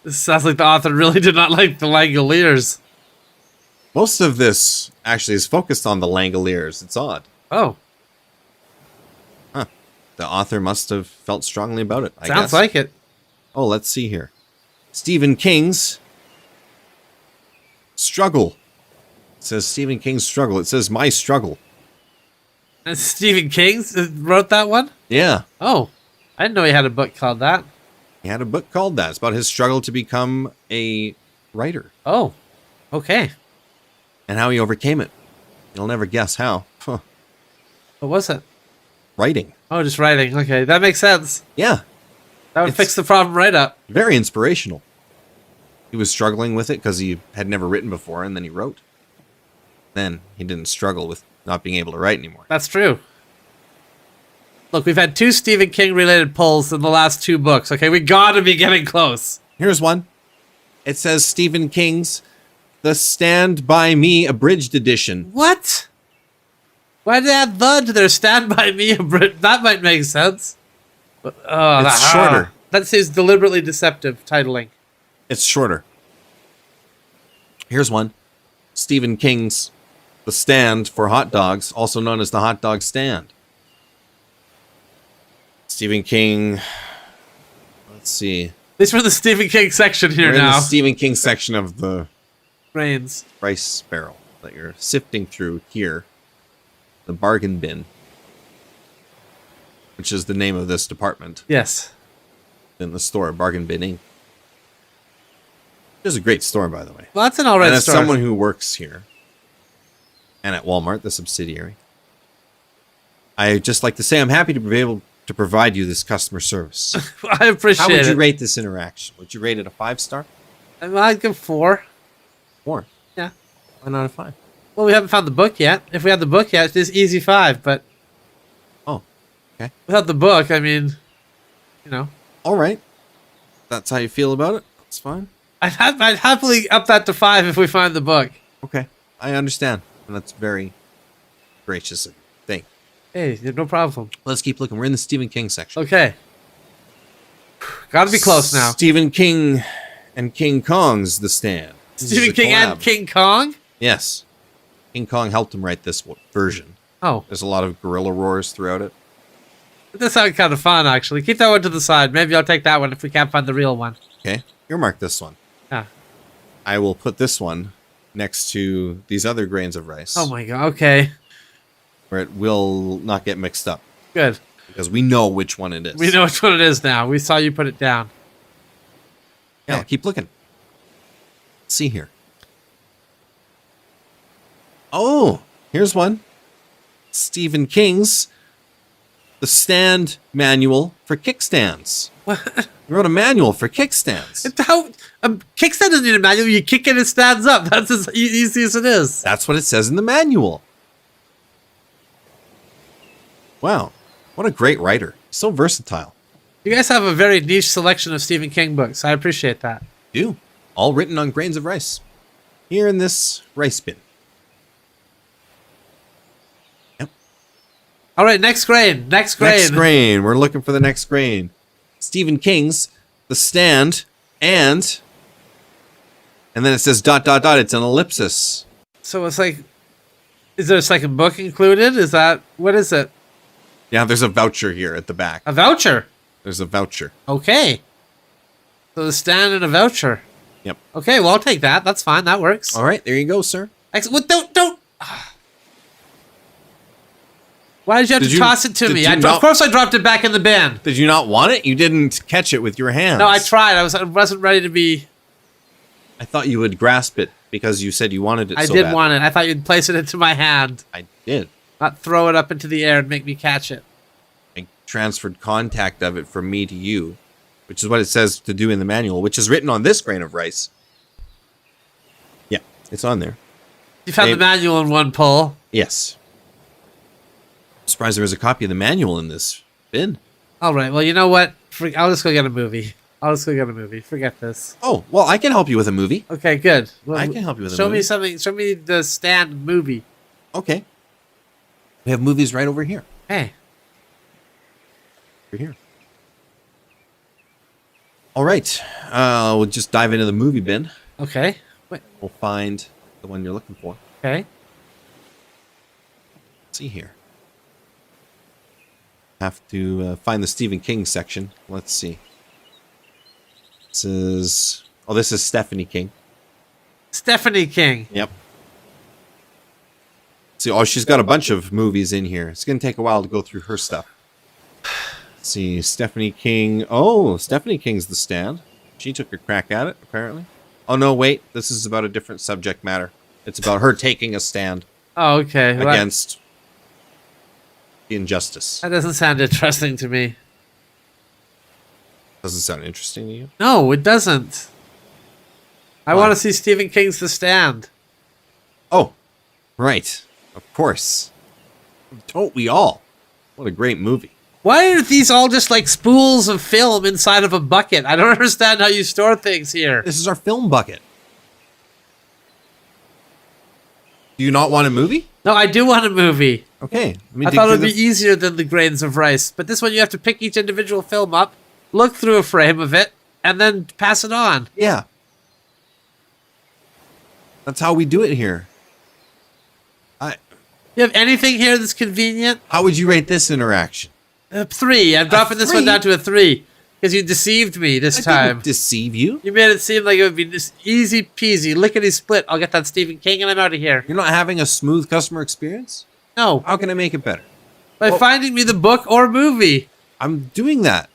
This sounds like the author really did not like the Langoliers. Most of this actually is focused on the Langoliers. It's odd. Oh, The author must have felt strongly about it, I sounds guess. like it. Oh, let's see here. Stephen King's Struggle. It says Stephen King's Struggle. It says My Struggle. And Stephen King wrote that one? Yeah. Oh, I didn't know he had a book called that. He had a book called that. It's about his struggle to become a writer Oh, okay. and how he overcame it. You'll never guess how. Huh. What was it? Writing. Oh, just writing. Okay, that makes sense. Yeah. That would It's- fix the problem right up. Very inspirational. He was struggling with it because he had never written before, and then he wrote. Then he didn't struggle with not being able to write anymore. That's true. Look, we've had 2 Stephen King related pulls in the last 2 books. Okay, we gotta be getting close. Here's one. It says Stephen King's The Stand By Me Abridged Edition. What? Why did they add the to their Stand By Me? That might make sense. But, It's shorter. That seems deliberately deceptive titling. It's shorter. Here's one. Stephen King's The Stand for Hot Dogs, also known as the Hot Dog Stand. Stephen King. Let's see. This for the Stephen King section here We're in the now. Stephen King section of the Brains. rice barrel that you're sifting through here. The bargain bin, which is the name of this department Yes. in the store, Bargain Bin Inc. It is a great store, by the way. Well, that's an alright And as store. someone who works here and at Walmart, the subsidiary, I just like to say I'm happy to be able to provide you this customer service. I appreciate How would you it. rate this interaction? Would you rate it a 5-star? I'd give 4. 4. Okay. Without the book, I mean, you know, All right. That's how you feel about it? That's fine. I'd happily up that to 5 if we find the book. Okay. I understand. And that's very gracious of you. Thank you. Hey, no problem. Let's keep looking. We're in the Stephen King section. Okay. Gotta be close now. Stephen King and King Kong's The Stand. This is Stephen a King collab. and King Kong? Yes. King Kong helped him write this version. Oh, There's a lot of gorilla roars throughout it. that sounds kind of fun, actually. Keep that one to the side. Maybe I'll take that one if we can't find the real one. Okay. Earmark this one. Yeah. I will put this one next to these other grains of rice. Oh my god. Okay. Where it will not get mixed up. Good. Because we know which one it is. We know which one it is now. We saw you put it down. Yeah, keep looking. Let's see here. Oh, here's one. Stephen King's The Stand Manual for Kickstands. What? He wrote a manual for kickstands. How kickstand doesn't need a manual. You kick it and it stands up. That's as easy as it is. That's what it says in the manual. Wow. What a great writer. So versatile. You guys have a very niche selection of Stephen King books. I appreciate that. Do. All written on grains of rice. Here in this rice bin. Yep. All right, next grain. Next grain. Next grain. We're looking for the next grain. Stephen King's The Stand and then it says ... It's an ellipsis. So it's like, is there a second book included? Is that, what is it? Yeah, there's a voucher here at the back. A voucher. There's a voucher. Okay. So the stand and a voucher. Yep. Okay, well, I'll take that. That's fine. That works. All right, there you go, sir. Excellent. Well, don't. Why did you have Did to you- toss it to did me? you Of not- course I dropped it back in the bin. Did you not want it? You didn't catch it with your hands. No, I tried. I wasn't ready to be. I thought you would grasp it because you said you wanted it I so did bad. want it. I thought you'd place it into my hand, I did. not throw it up into the air and make me catch it. I transferred contact of it from me to you, which is what it says to do in the manual, which is written on this grain of rice. Yeah, it's on there. You found the Maybe- manual in one pull. Yes. I'm surprised there was a copy of the manual in this bin. All right. Well, you know what? I'll just go get a movie. Forget this. Oh, well, I can help you with a movie. Okay, good. Well, I can help you with a show movie. me something. Show me the stand movie. Okay. We have movies right over here. Hey. Over here. All right. We'll just dive into the movie bin. Okay. Wait. We'll find the one you're looking for. Okay. Let's see here. Have to find the Stephen King section. Let's see. This is Stephanie King. Stephanie King. Yep. See, she's got a bunch of movies in here. It's going to take a while to go through her stuff. Let's see, Stephanie King. Oh, Stephanie King's The Stand. She took a crack at it, apparently. Oh, no, wait. This is about a different subject matter. It's about her taking a stand Oh, okay. Well, against the injustice. that doesn't sound interesting to me. Doesn't sound interesting to you? No, it doesn't. I Why? want to see Stephen King's The Stand. Oh, right. Of course. Don't we all? What a great movie. Why are these all just like spools of film inside of a bucket? I don't understand how you store things here. This is our film bucket. Do you not want a movie? No, I do want a movie. Okay. Let me I dig thought it through would be easier than the grains of rice. But this one, you have to pick each individual film up, look through a frame of it, and then pass it on. Yeah. That's how we do it here. You have anything here that's convenient? How would you rate this interaction? 3. I'm dropping this one 3? down to a 3. Because you deceived me this I time. didn't deceive you. You made it seem like it would be just easy peasy, lickety split. I'll get that Stephen King and I'm out of here. You're not having a smooth customer experience? No. How can I make it better? By finding me the book or movie. I'm doing that.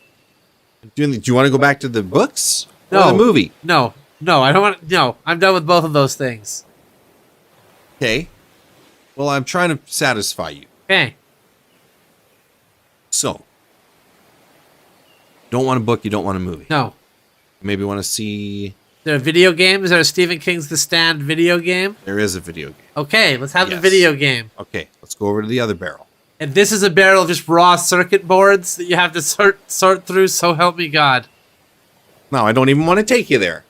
Do you want to go back to the books? No. Or the movie? No. No, I don't want. No, I'm done with both of those things. Okay. Well, I'm trying to satisfy you. Okay. So, don't want a book, you don't want a movie. No. Maybe want to see... Is there a video game? Is there a Stephen King's The Stand video game? There is a video game. Okay, let's have the Yes. video game. Okay, let's go over to the other barrel. And this is a barrel of just raw circuit boards that you have to sort through, so help me God. No, I don't even want to take you there.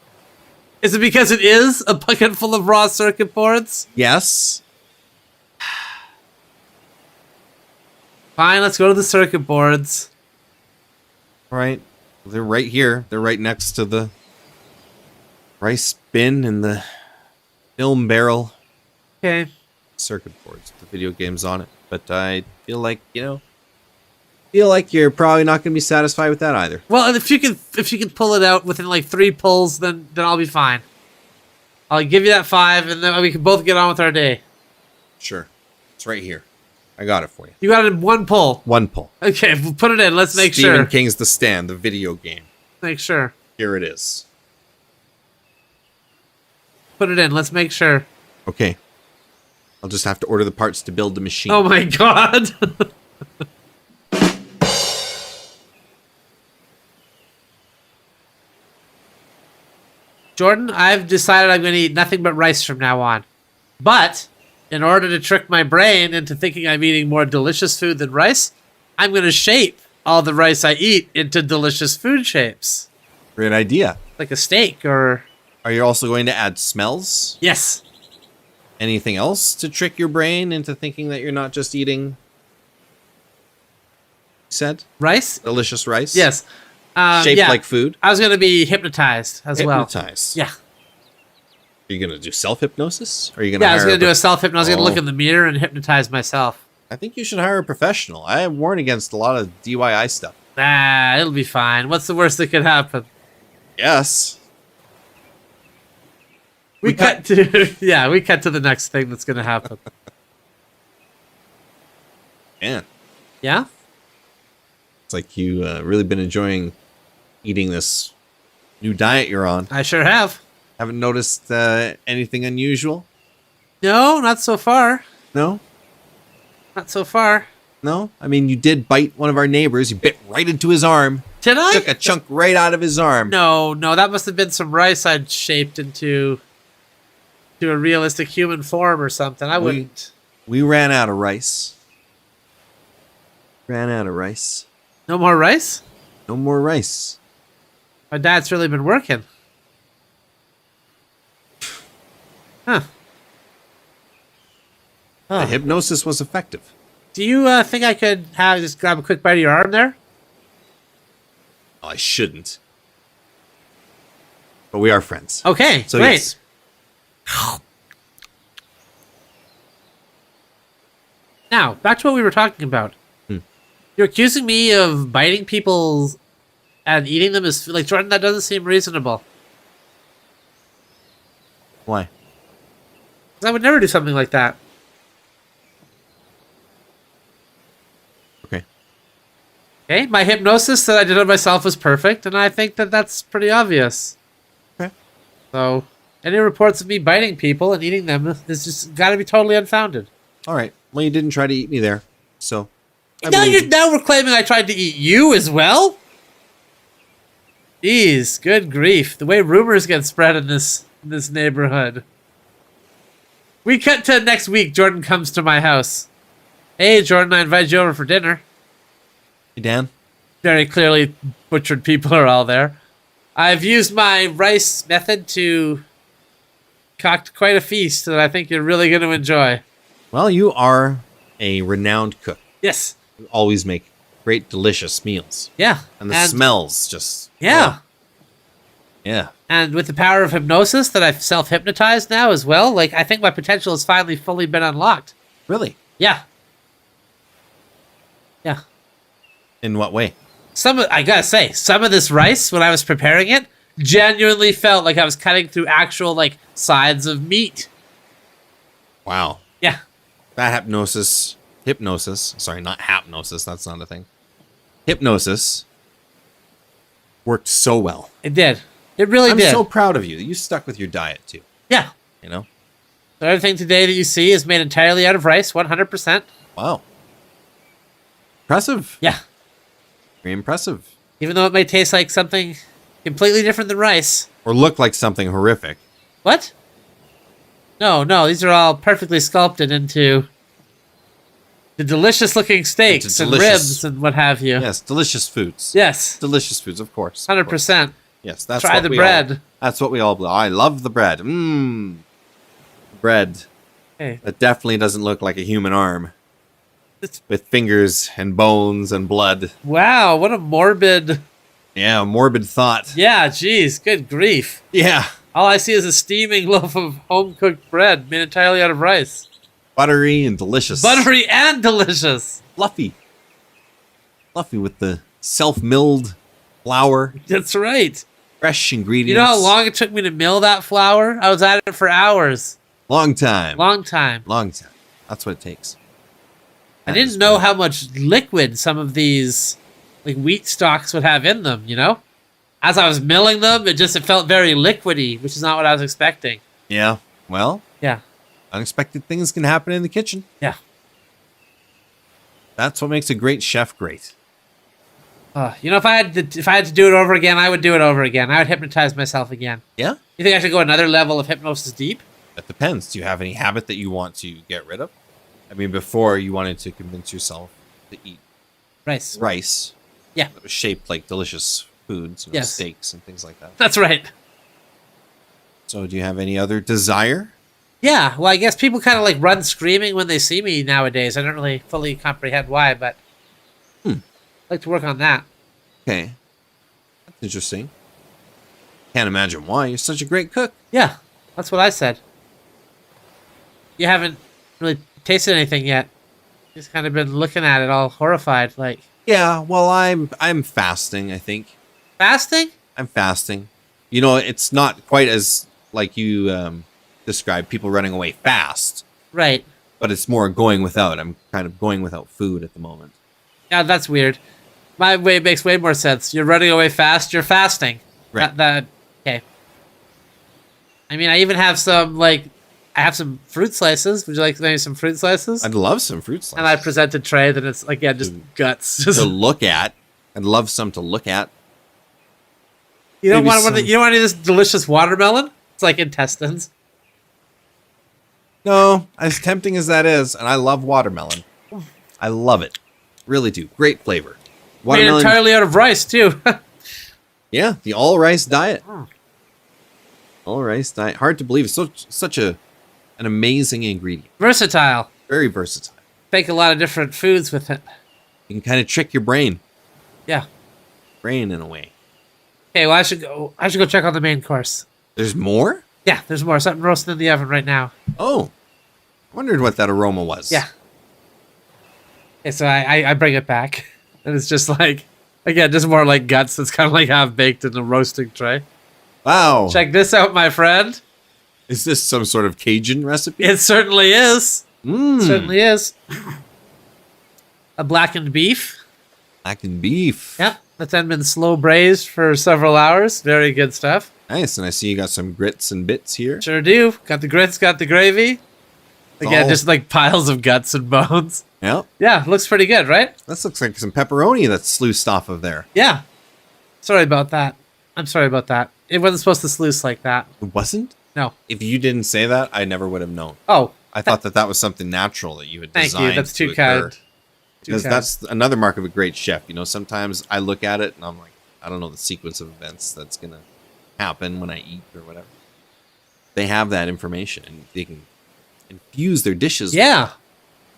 Is it because it is a bucket full of raw circuit boards? Yes. Fine, let's go to the circuit boards. Right. They're right here. They're right next to the rice bin and the film barrel. Okay. Circuit boards. The video game's on it. But I feel like, you're probably not going to be satisfied with that either. Well, and if you can pull it out within like 3 pulls, then I'll be fine. I'll give you that 5, and then we can both get on with our day. Sure. It's right here. I got it for you. You got it in 1 pull. 1 pull. Okay, we'll put it in. Let's make sure. Stephen King's The Stand, the video game. Make sure. Here it is. Put it in. Let's make sure. Okay. I'll just have to order the parts to build the machine. Oh my God. Jordan, I've decided I'm going to eat nothing but rice from now on. But in order to trick my brain into thinking I'm eating more delicious food than rice, I'm going to shape all the rice I eat into delicious food shapes. Great idea. Like a steak or... Are you also going to add smells? Yes. Anything else to trick your brain into thinking that you're not just eating, you said? Rice? Delicious rice? Yes. Shaped yeah. like food? I was going to be hypnotized as well. Hypnotized? Yeah. Are you going to do self-hypnosis? Or are you going to Yeah, I was hire going to do a self-hypnosis. I was going to Oh. look in the mirror and hypnotize myself. I think you should hire a professional. I warn against a lot of DIY stuff. Ah, it'll be fine. What's the worst that could happen? Yes. We cut to we cut to the next thing that's going to happen. Man, Yeah? it's like you really been enjoying eating this new diet you're on. I sure have. Haven't noticed anything unusual? No, not so far. No? Not so far. No? I mean, you did bite one of our neighbors. You bit right into his arm. Did I? Took a chunk right out of his arm. No, that must have been some rice I'd shaped into a realistic human form or something. I wouldn't. We ran out of rice. Ran out of rice. No more rice? No more rice. My dad's really been working. Huh. The hypnosis was effective. Do you think I could just grab a quick bite of your arm there? Oh, I shouldn't. But we are friends. Okay, So great. yes. Now, back to what we were talking about. You're accusing me of biting people and eating them as... Like, Jordan, that doesn't seem reasonable. Why? 'Cause I would never do something like that. Okay. Okay, my hypnosis that I did on myself was perfect, and I think that that's pretty obvious. Okay. So, any reports of me biting people and eating them is just got to be totally unfounded. All right. Well, you didn't try to eat me there. So. I Now believe you. now we're claiming I tried to eat you as well? Jeez, good grief. The way rumors get spread in this neighborhood. We cut to next week. Jordan comes to my house. Hey, Jordan, I invited you over for dinner. Hey, Dan. Very clearly butchered people are all there. I've used my rice method to concoct quite a feast that I think you're really going to enjoy. Well, you are a renowned cook. Yes. You always make great, delicious meals. Yeah. And the smells just... Yeah. Yeah. And with the power of hypnosis that I've self-hypnotized now as well, like, I think my potential has finally fully been unlocked. Really? Yeah. Yeah. In what way? I gotta say, some of this rice, when I was preparing it, genuinely felt like I was cutting through actual, like, sides of meat. Wow. Yeah. That hypnosis, sorry, not hapnosis, that's not a thing. Hypnosis worked so well. It did. It really I'm did. so proud of you. You stuck with your diet too, Yeah. you know? So everything today that you see is made entirely out of rice, 100%. Wow. Impressive. Yeah. Very impressive. Even though it may taste like something completely different than rice. Or look like something horrific. What? No, these are all perfectly sculpted into The delicious looking steaks and ribs and what have you. Yes, delicious foods. Yes. Delicious foods, of course. 100%. Yes, that's Try what the we bread. All, that's what we all. I love the bread. Mmm. Bread. Hey. That definitely doesn't look like a human arm. It's- With fingers and bones and blood. Wow, what a morbid. Yeah, morbid thought. Yeah, geez, good grief. Yeah. All I see is a steaming loaf of home-cooked bread made entirely out of rice. Buttery and delicious. Buttery and delicious. Fluffy. Fluffy with the self-milled flour. That's right. Fresh ingredients. You know how long it took me to mill that flour? I was at it for hours. Long time. Long time. Long time. That's what it takes. I didn't know how much liquid some of these like wheat stalks would have in them, you know? As I was milling them, it felt very liquidy, which is not what I was expecting. Yeah. Well, Yeah. unexpected things can happen in the kitchen. Yeah. That's what makes a great chef great. You know, if I had to do it over again, I would do it over again. I would hypnotize myself again. Yeah? You think I should go another level of hypnosis deep? That depends. Do you have any habit that you want to get rid of? I mean, before you wanted to convince yourself to eat Rice. rice Yeah. that was shaped like delicious foods, you know, Yes. steaks and things like that. That's right. So do you have any other desire? Yeah, well, I guess people kind of like run screaming when they see me nowadays. I don't really fully comprehend why, but I'd like to work on that. Okay. That's interesting. Can't imagine why. You're such a great cook. Yeah, that's what I said. You haven't really tasted anything yet. Just kind of been looking at it all horrified, like Yeah, well, I'm fasting, I think. fasting? I'm fasting. You know, it's not quite as like you described people running away fast, Right. but it's more going without. I'm kind of going without food at the moment. Yeah, that's weird. My way makes way more sense. You're running away fast, you're fasting. Right. Okay. I mean, I even have I have some fruit slices. Would you like maybe some fruit slices? I'd love some fruit slices. And I present a tray that it's like, yeah, just guts. Just, to look at. I'd love some to look at. you don't maybe want some- you don't want any of this delicious watermelon? It's like intestines. No, as tempting as that is, and I love watermelon. I love it. Really do. Great flavor. Made Watermelon. entirely out of rice too. Yeah, the all rice diet. All rice diet. Hard to believe. It's such an amazing ingredient. Versatile. Very versatile. Make a lot of different foods with it. You can kind of trick your brain. Yeah. Brain in a way. Okay, well I should go check on the main course. There's more? Yeah, there's more. Something roasting in the oven right now. Oh. I wondered what that aroma was. Yeah. Okay, so I bring it back. And it's just like, again, just more like guts that's kind of like half baked in a roasting tray. Wow. Check this out, my friend. Is this some sort of Cajun recipe? It certainly is. Mmm. Certainly is. A blackened beef. Blackened beef. Yep. That's then been slow braised for several hours. Very good stuff. Nice. And I see you got some grits and bits here. Sure do. Got the grits, got the gravy. Again, all- just like piles of guts and bones. Yeah. Yeah, looks pretty good, right? This looks like some pepperoni that's sluiced off of there. Yeah. Sorry about that. I'm sorry about that. It wasn't supposed to sluice like that. It wasn't? No. If you didn't say that, I never would have known. Oh, I thought that was something natural that you had thank designed. you. That's to too occur. kind. Too Because kind. that's another mark of a great chef. You know, sometimes I look at it and I'm like, I don't know the sequence of events that's going to happen when I eat or whatever. They have that information and they can infuse their dishes. Yeah.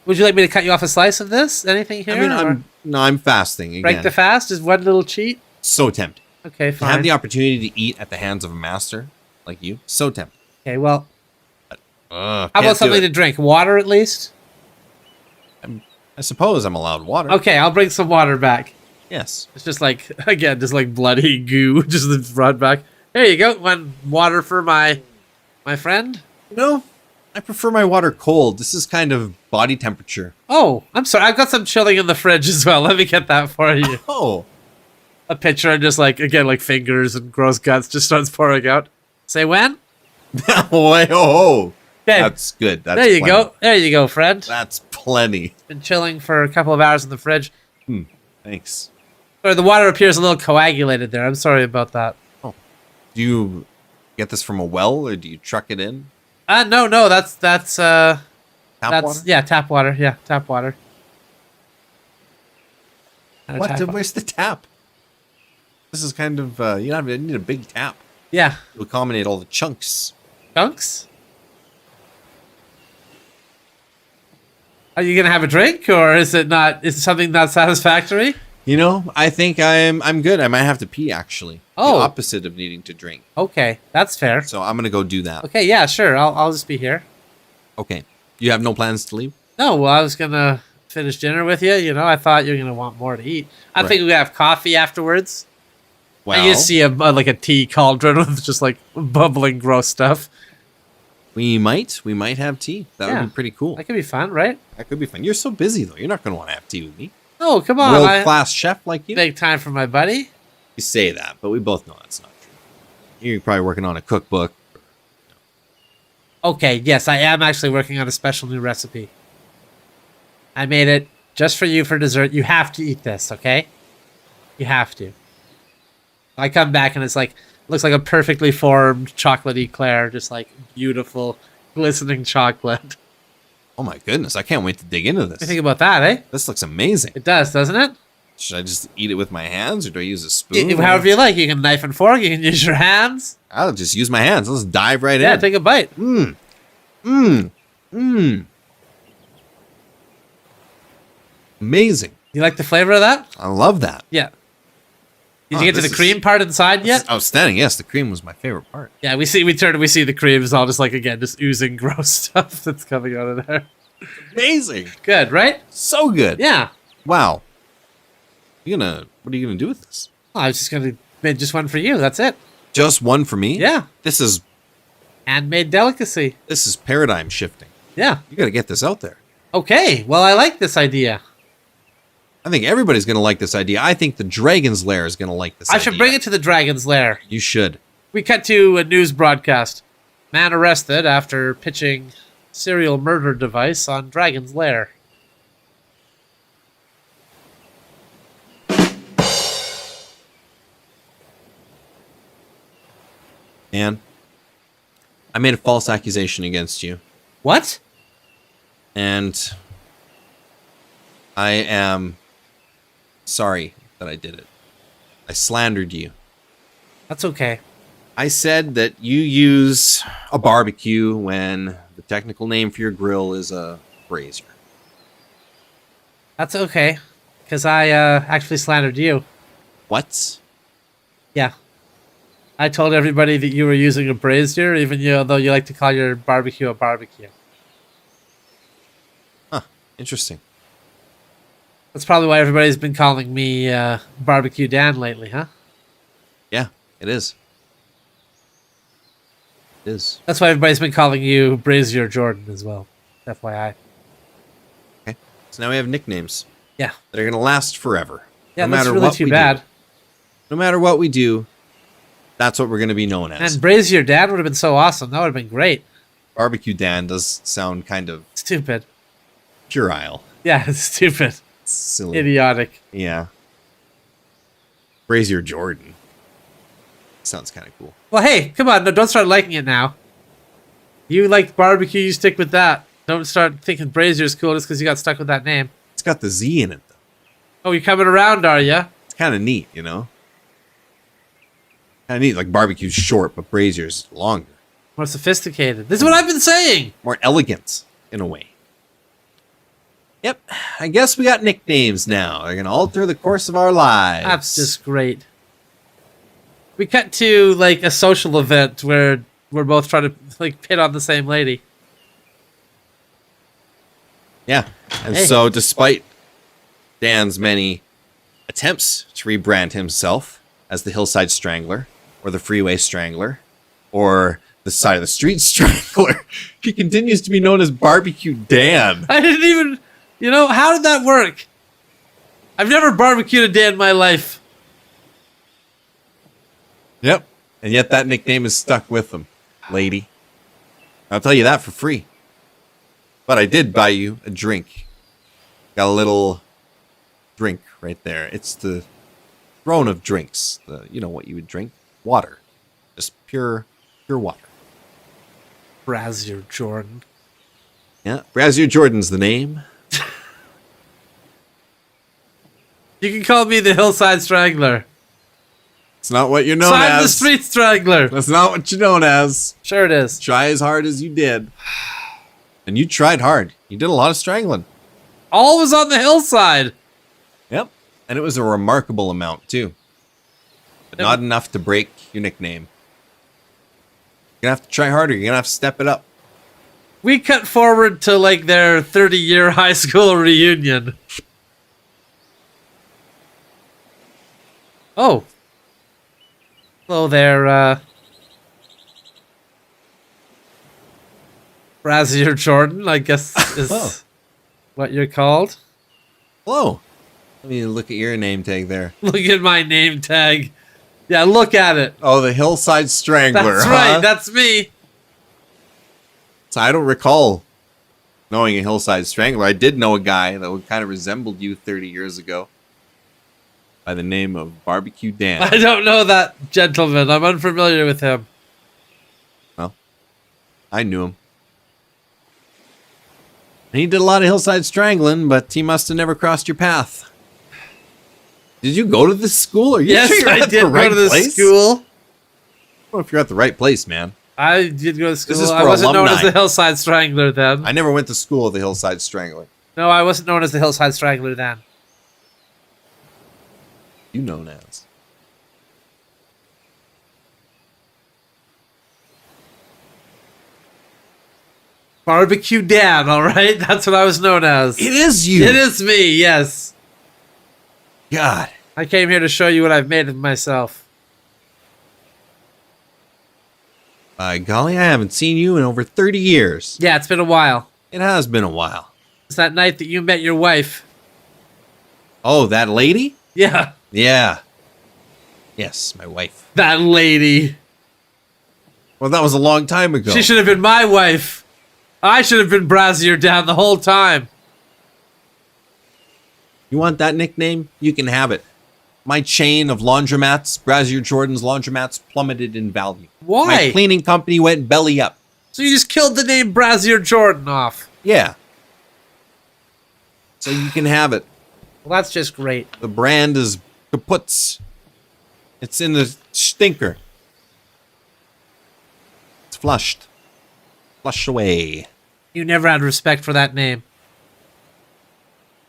Would you like me to cut you off a slice of this? Anything here? I mean, or I'm fasting again. break the fast? Just one little cheat? So tempted. Okay, To fine. have the opportunity to eat at the hands of a master like you, so tempted. Okay, well, How how about something to drink? Water at least? I suppose I'm allowed water. Okay, I'll bring some water back. Yes. It's just like, again, just like bloody goo. Just brought back. There you go. One water for my friend. No, I prefer my water cold. This is kind of body temperature. Oh, I'm sorry. I've got some chilling in the fridge as well. Let me get that for you. Oh. A pitcher and just like, again, like fingers and gross guts just starts pouring out. Say when? Oh. Okay. That's good. That's There you plenty. go. There you go, friend. That's plenty. Been chilling for a couple of hours in the fridge. Thanks. Sorry, the water appears a little coagulated there. I'm sorry about that. Do you get this from a well or do you truck it in? No, that's Tap water? yeah, tap water. Yeah, tap water. What? tap. Where's the tap? This is kind of you need a big tap Yeah. to accommodate all the chunks. Chunks? Are you gonna have a drink, or is it not? Is it something not satisfactory? You know, I think I'm good. I might have to pee actually. Oh. The opposite of needing to drink. Okay, that's fair. So I'm gonna go do that. Okay, yeah, sure. I'll just be here. Okay. You have no plans to leave? No, well, I was gonna finish dinner with you. You know, I thought you were gonna want more to eat. I Right. think we have coffee afterwards. Well, I just see like a tea cauldron with just like bubbling gross stuff. we might have tea. That Yeah. would be pretty cool. That could be fun, right? That could be fun. You're so busy though. You're not gonna want to have tea with me. Oh, come on! World I class chef like you. make time for my buddy. You say that, but we both know that's not true. You're probably working on a cookbook. Okay, yes, I am actually working on a special new recipe. I made it just for you for dessert. You have to eat this, okay? You have to. I come back and it's like, looks like a perfectly formed chocolate eclair, just like beautiful, glistening chocolate. Oh my goodness, I can't wait to dig into What do you this. think about that, eh? This looks amazing. It does, doesn't it? Should I just eat it with my hands or do I use a spoon? However you like. You can knife and fork. You can use your hands. I'll just use my hands. Let's dive right Yeah, in. take a bite. Amazing. You like the flavor of that? I love that. Yeah. Did Oh, you get to this the is- cream part inside yet? Outstanding. Yes, the cream was my favorite part. Yeah, we see the cream is all just like, again, just oozing gross stuff that's coming out of there. Amazing. Good, right? So good. Yeah. Wow. What are you gonna do with this? Well, I was just gonna make just one for you. That's it. Just one for me? Yeah. This is Handmade delicacy. paradigm shifting. Yeah. You gotta get this out there. Okay. Well, I like this idea. I think everybody's gonna like this idea. I think the Dragon's Lair is gonna like this I idea. should bring it to the Dragon's Lair. You should. We cut to a news broadcast. Man arrested after pitching serial murder device on Dragon's Lair. Anne, I made a false accusation against you, What? and I am sorry that I did it. I slandered you. That's okay. I said that you use a barbecue when the technical name for your grill is a brazier. That's okay. Because I actually slandered you. What? Yeah. I told everybody that you were using a brazier, even though you like to call your barbecue a barbecue. Huh. Interesting. That's probably why everybody's been calling me Barbecue Dan lately, huh? Yeah, it is. It is. That's why everybody's been calling you Brazier Jordan as well. FYI. Okay. So now we have nicknames Yeah. that are going to last forever. Yeah, no that's matter really what too we bad. do. No matter what we do, that's what we're going to be known as. And Brazier Dan would have been so awesome. That would have been great. Barbecue Dan does sound kind of Stupid. puerile. Yeah, it's stupid. Silly. Idiotic. Yeah. Brazier Jordan. Sounds kind of cool. Well, hey, come on. No, don't start liking it now. You like barbecue, you stick with that. Don't start thinking Brazier's cool just because you got stuck with that name. It's got the Z in it, though. Oh, you're coming around, are ya? It's kind of neat, you know? Kind of neat. Like barbecue's short, but Brazier's longer. More sophisticated. This is what I've been saying. More elegant, in a way. Yep. I guess we got nicknames now. They're going to alter the course of our lives. That's just great. We cut to like a social event where we're both trying to like pit on the same lady. Yeah. And Hey. so, despite Dan's many attempts to rebrand himself as the Hillside Strangler, or the Freeway Strangler, or the Side of the Street Strangler, he continues to be known as Barbecue Dan. I didn't even, how did that work? I've never barbecued a day in my life. Yep. And yet that nickname is stuck with him, lady. I'll tell you that for free. But I did buy you a drink. Got a little drink right there. It's the throne of drinks. You know what you would drink? Water. Just pure water. Brazier Jordan. Yeah. Brazier Jordan's the name. You can call me the Hillside Strangler. It's not what you're known So I'm the as. Street Strangler. That's not what you're known as. Sure it is. Try as hard as you did. And you tried hard. You did a lot of strangling. All was on the hillside. Yep. And it was a remarkable amount, too. But not enough to break your nickname. You're going to have to try harder. You're going to have to step it up. We cut forward to like their 30-year high school reunion. Oh. Hello there, Brazier Jordan, I guess is what you're called. Hello. Let me look at your name tag there. Look at my name tag. Yeah, look at it. Oh, the Hillside Strangler. That's huh? right, that's me. So I don't recall knowing a Hillside Strangler. I did know a guy that kind of resembled you 30 years ago by the name of Barbecue Dan. I don't know that gentleman. I'm unfamiliar with him. Well, I knew him. And he did a lot of Hillside Strangling, but he must have never crossed your path. Did you go to this school? Are you Yes, sure you're I at did the right go to the place? school. I don't know if you're at the right place, man. I did go to school. is for I wasn't known as alumni. the Hillside Strangler then. I never went to school with the Hillside Strangler. No, I wasn't known as the Hillside Strangler then. You known as. Barbecue Dan, all right? That's what I was known as. It is you. It is me, yes. God. I came here to show you what I've made of myself. By golly, I haven't seen you in over 30 years. Yeah, it's been a while. It has been a while. It's that night that you met your wife. Oh, that lady? Yeah, Yeah. Yes, my wife. that lady. Well, that was a long time ago. She should have been my wife. I should have been Brazier Dan the whole time. You want that nickname? You can have it. My chain of laundromats, Brazier Jordan's laundromats, plummeted in value. Why? My cleaning company went belly up. So you just killed the name Brazier Jordan off. Yeah. So you can have it. Well, that's just great. The brand is kaputs. It's in the stinker. It's flushed. Flush away. You never had respect for that name.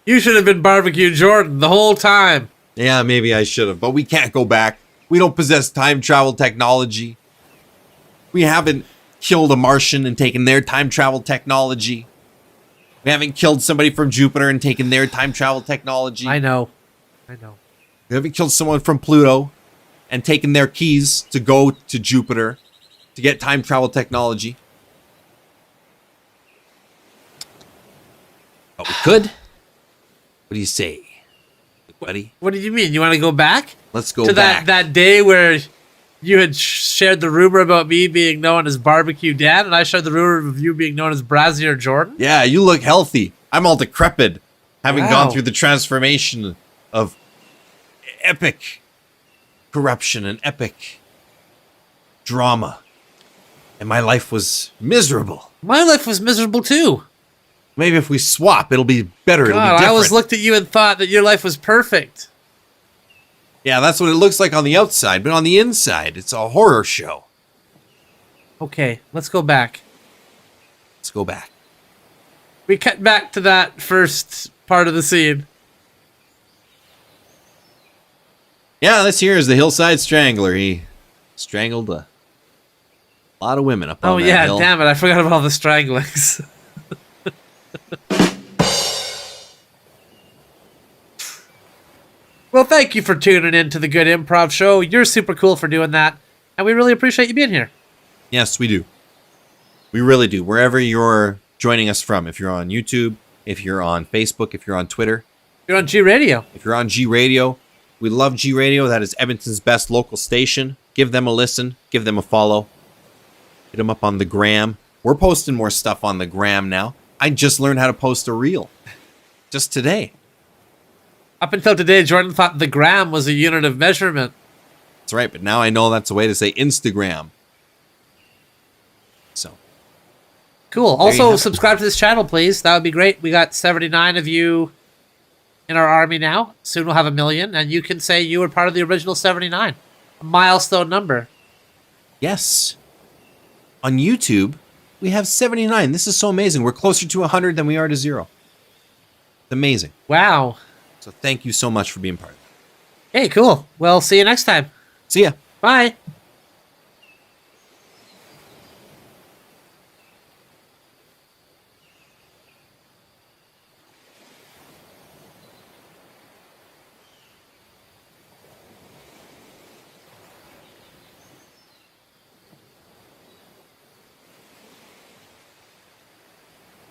You should have been Barbecue Jordan the whole time. Yeah, maybe I should have, but we can't go back. We don't possess time travel technology. We haven't killed a Martian and taken their time travel technology. We haven't killed somebody from Jupiter and taken their time travel technology. I know. We haven't killed someone from Pluto and taken their keys to go to Jupiter to get time travel technology. But we could. What do you say, buddy? What do you mean? You want to go back? Let's go to back. that day where you had shared the rumor about me being known as Barbecue Dan, and I shared the rumor of you being known as Brazier Jordan? Yeah, you look healthy. I'm all decrepit, having Wow. gone through the transformation of epic corruption and epic drama. And my life was miserable. My life was miserable too. Maybe if we swap, it'll be better. It'll be God, different. I always looked at you and thought that your life was perfect. Yeah, that's what it looks like on the outside, but on the inside, it's a horror show. Okay, let's go back. Let's go back. We cut back to that first part of the scene. Yeah, this here is the Hillside Strangler. He strangled a lot of women up on Oh that yeah, hill. damn it, I forgot about all the stranglings. Well, thank you for tuning in to the Good Improv Show. You're super cool for doing that, and we really appreciate you being here. Yes, we do. We really do. Wherever you're joining us from, if you're on YouTube, if you're on Facebook, if you're on Twitter, You're on G Radio. if you're on G Radio, we love G Radio. That is Edmonton's best local station. Give them a listen. Give them a follow. Hit them up on the gram. We're posting more stuff on the gram now. I just learned how to post a reel. Just today. Up until today, Jordan thought the gram was a unit of measurement. That's right, but now I know that's a way to say Instagram. So, Cool. There you Also, have it. subscribe to this channel, please. That would be great. We got 79 of you in our army now. Soon we'll have 1 million, and you can say you were part of the original 79. A milestone number. Yes. On YouTube, we have 79. This is so amazing. We're closer to 100 than we are to 0. It's amazing. Wow. So thank you so much for being part of it. Hey, cool. Well, see you next time. See ya. Bye.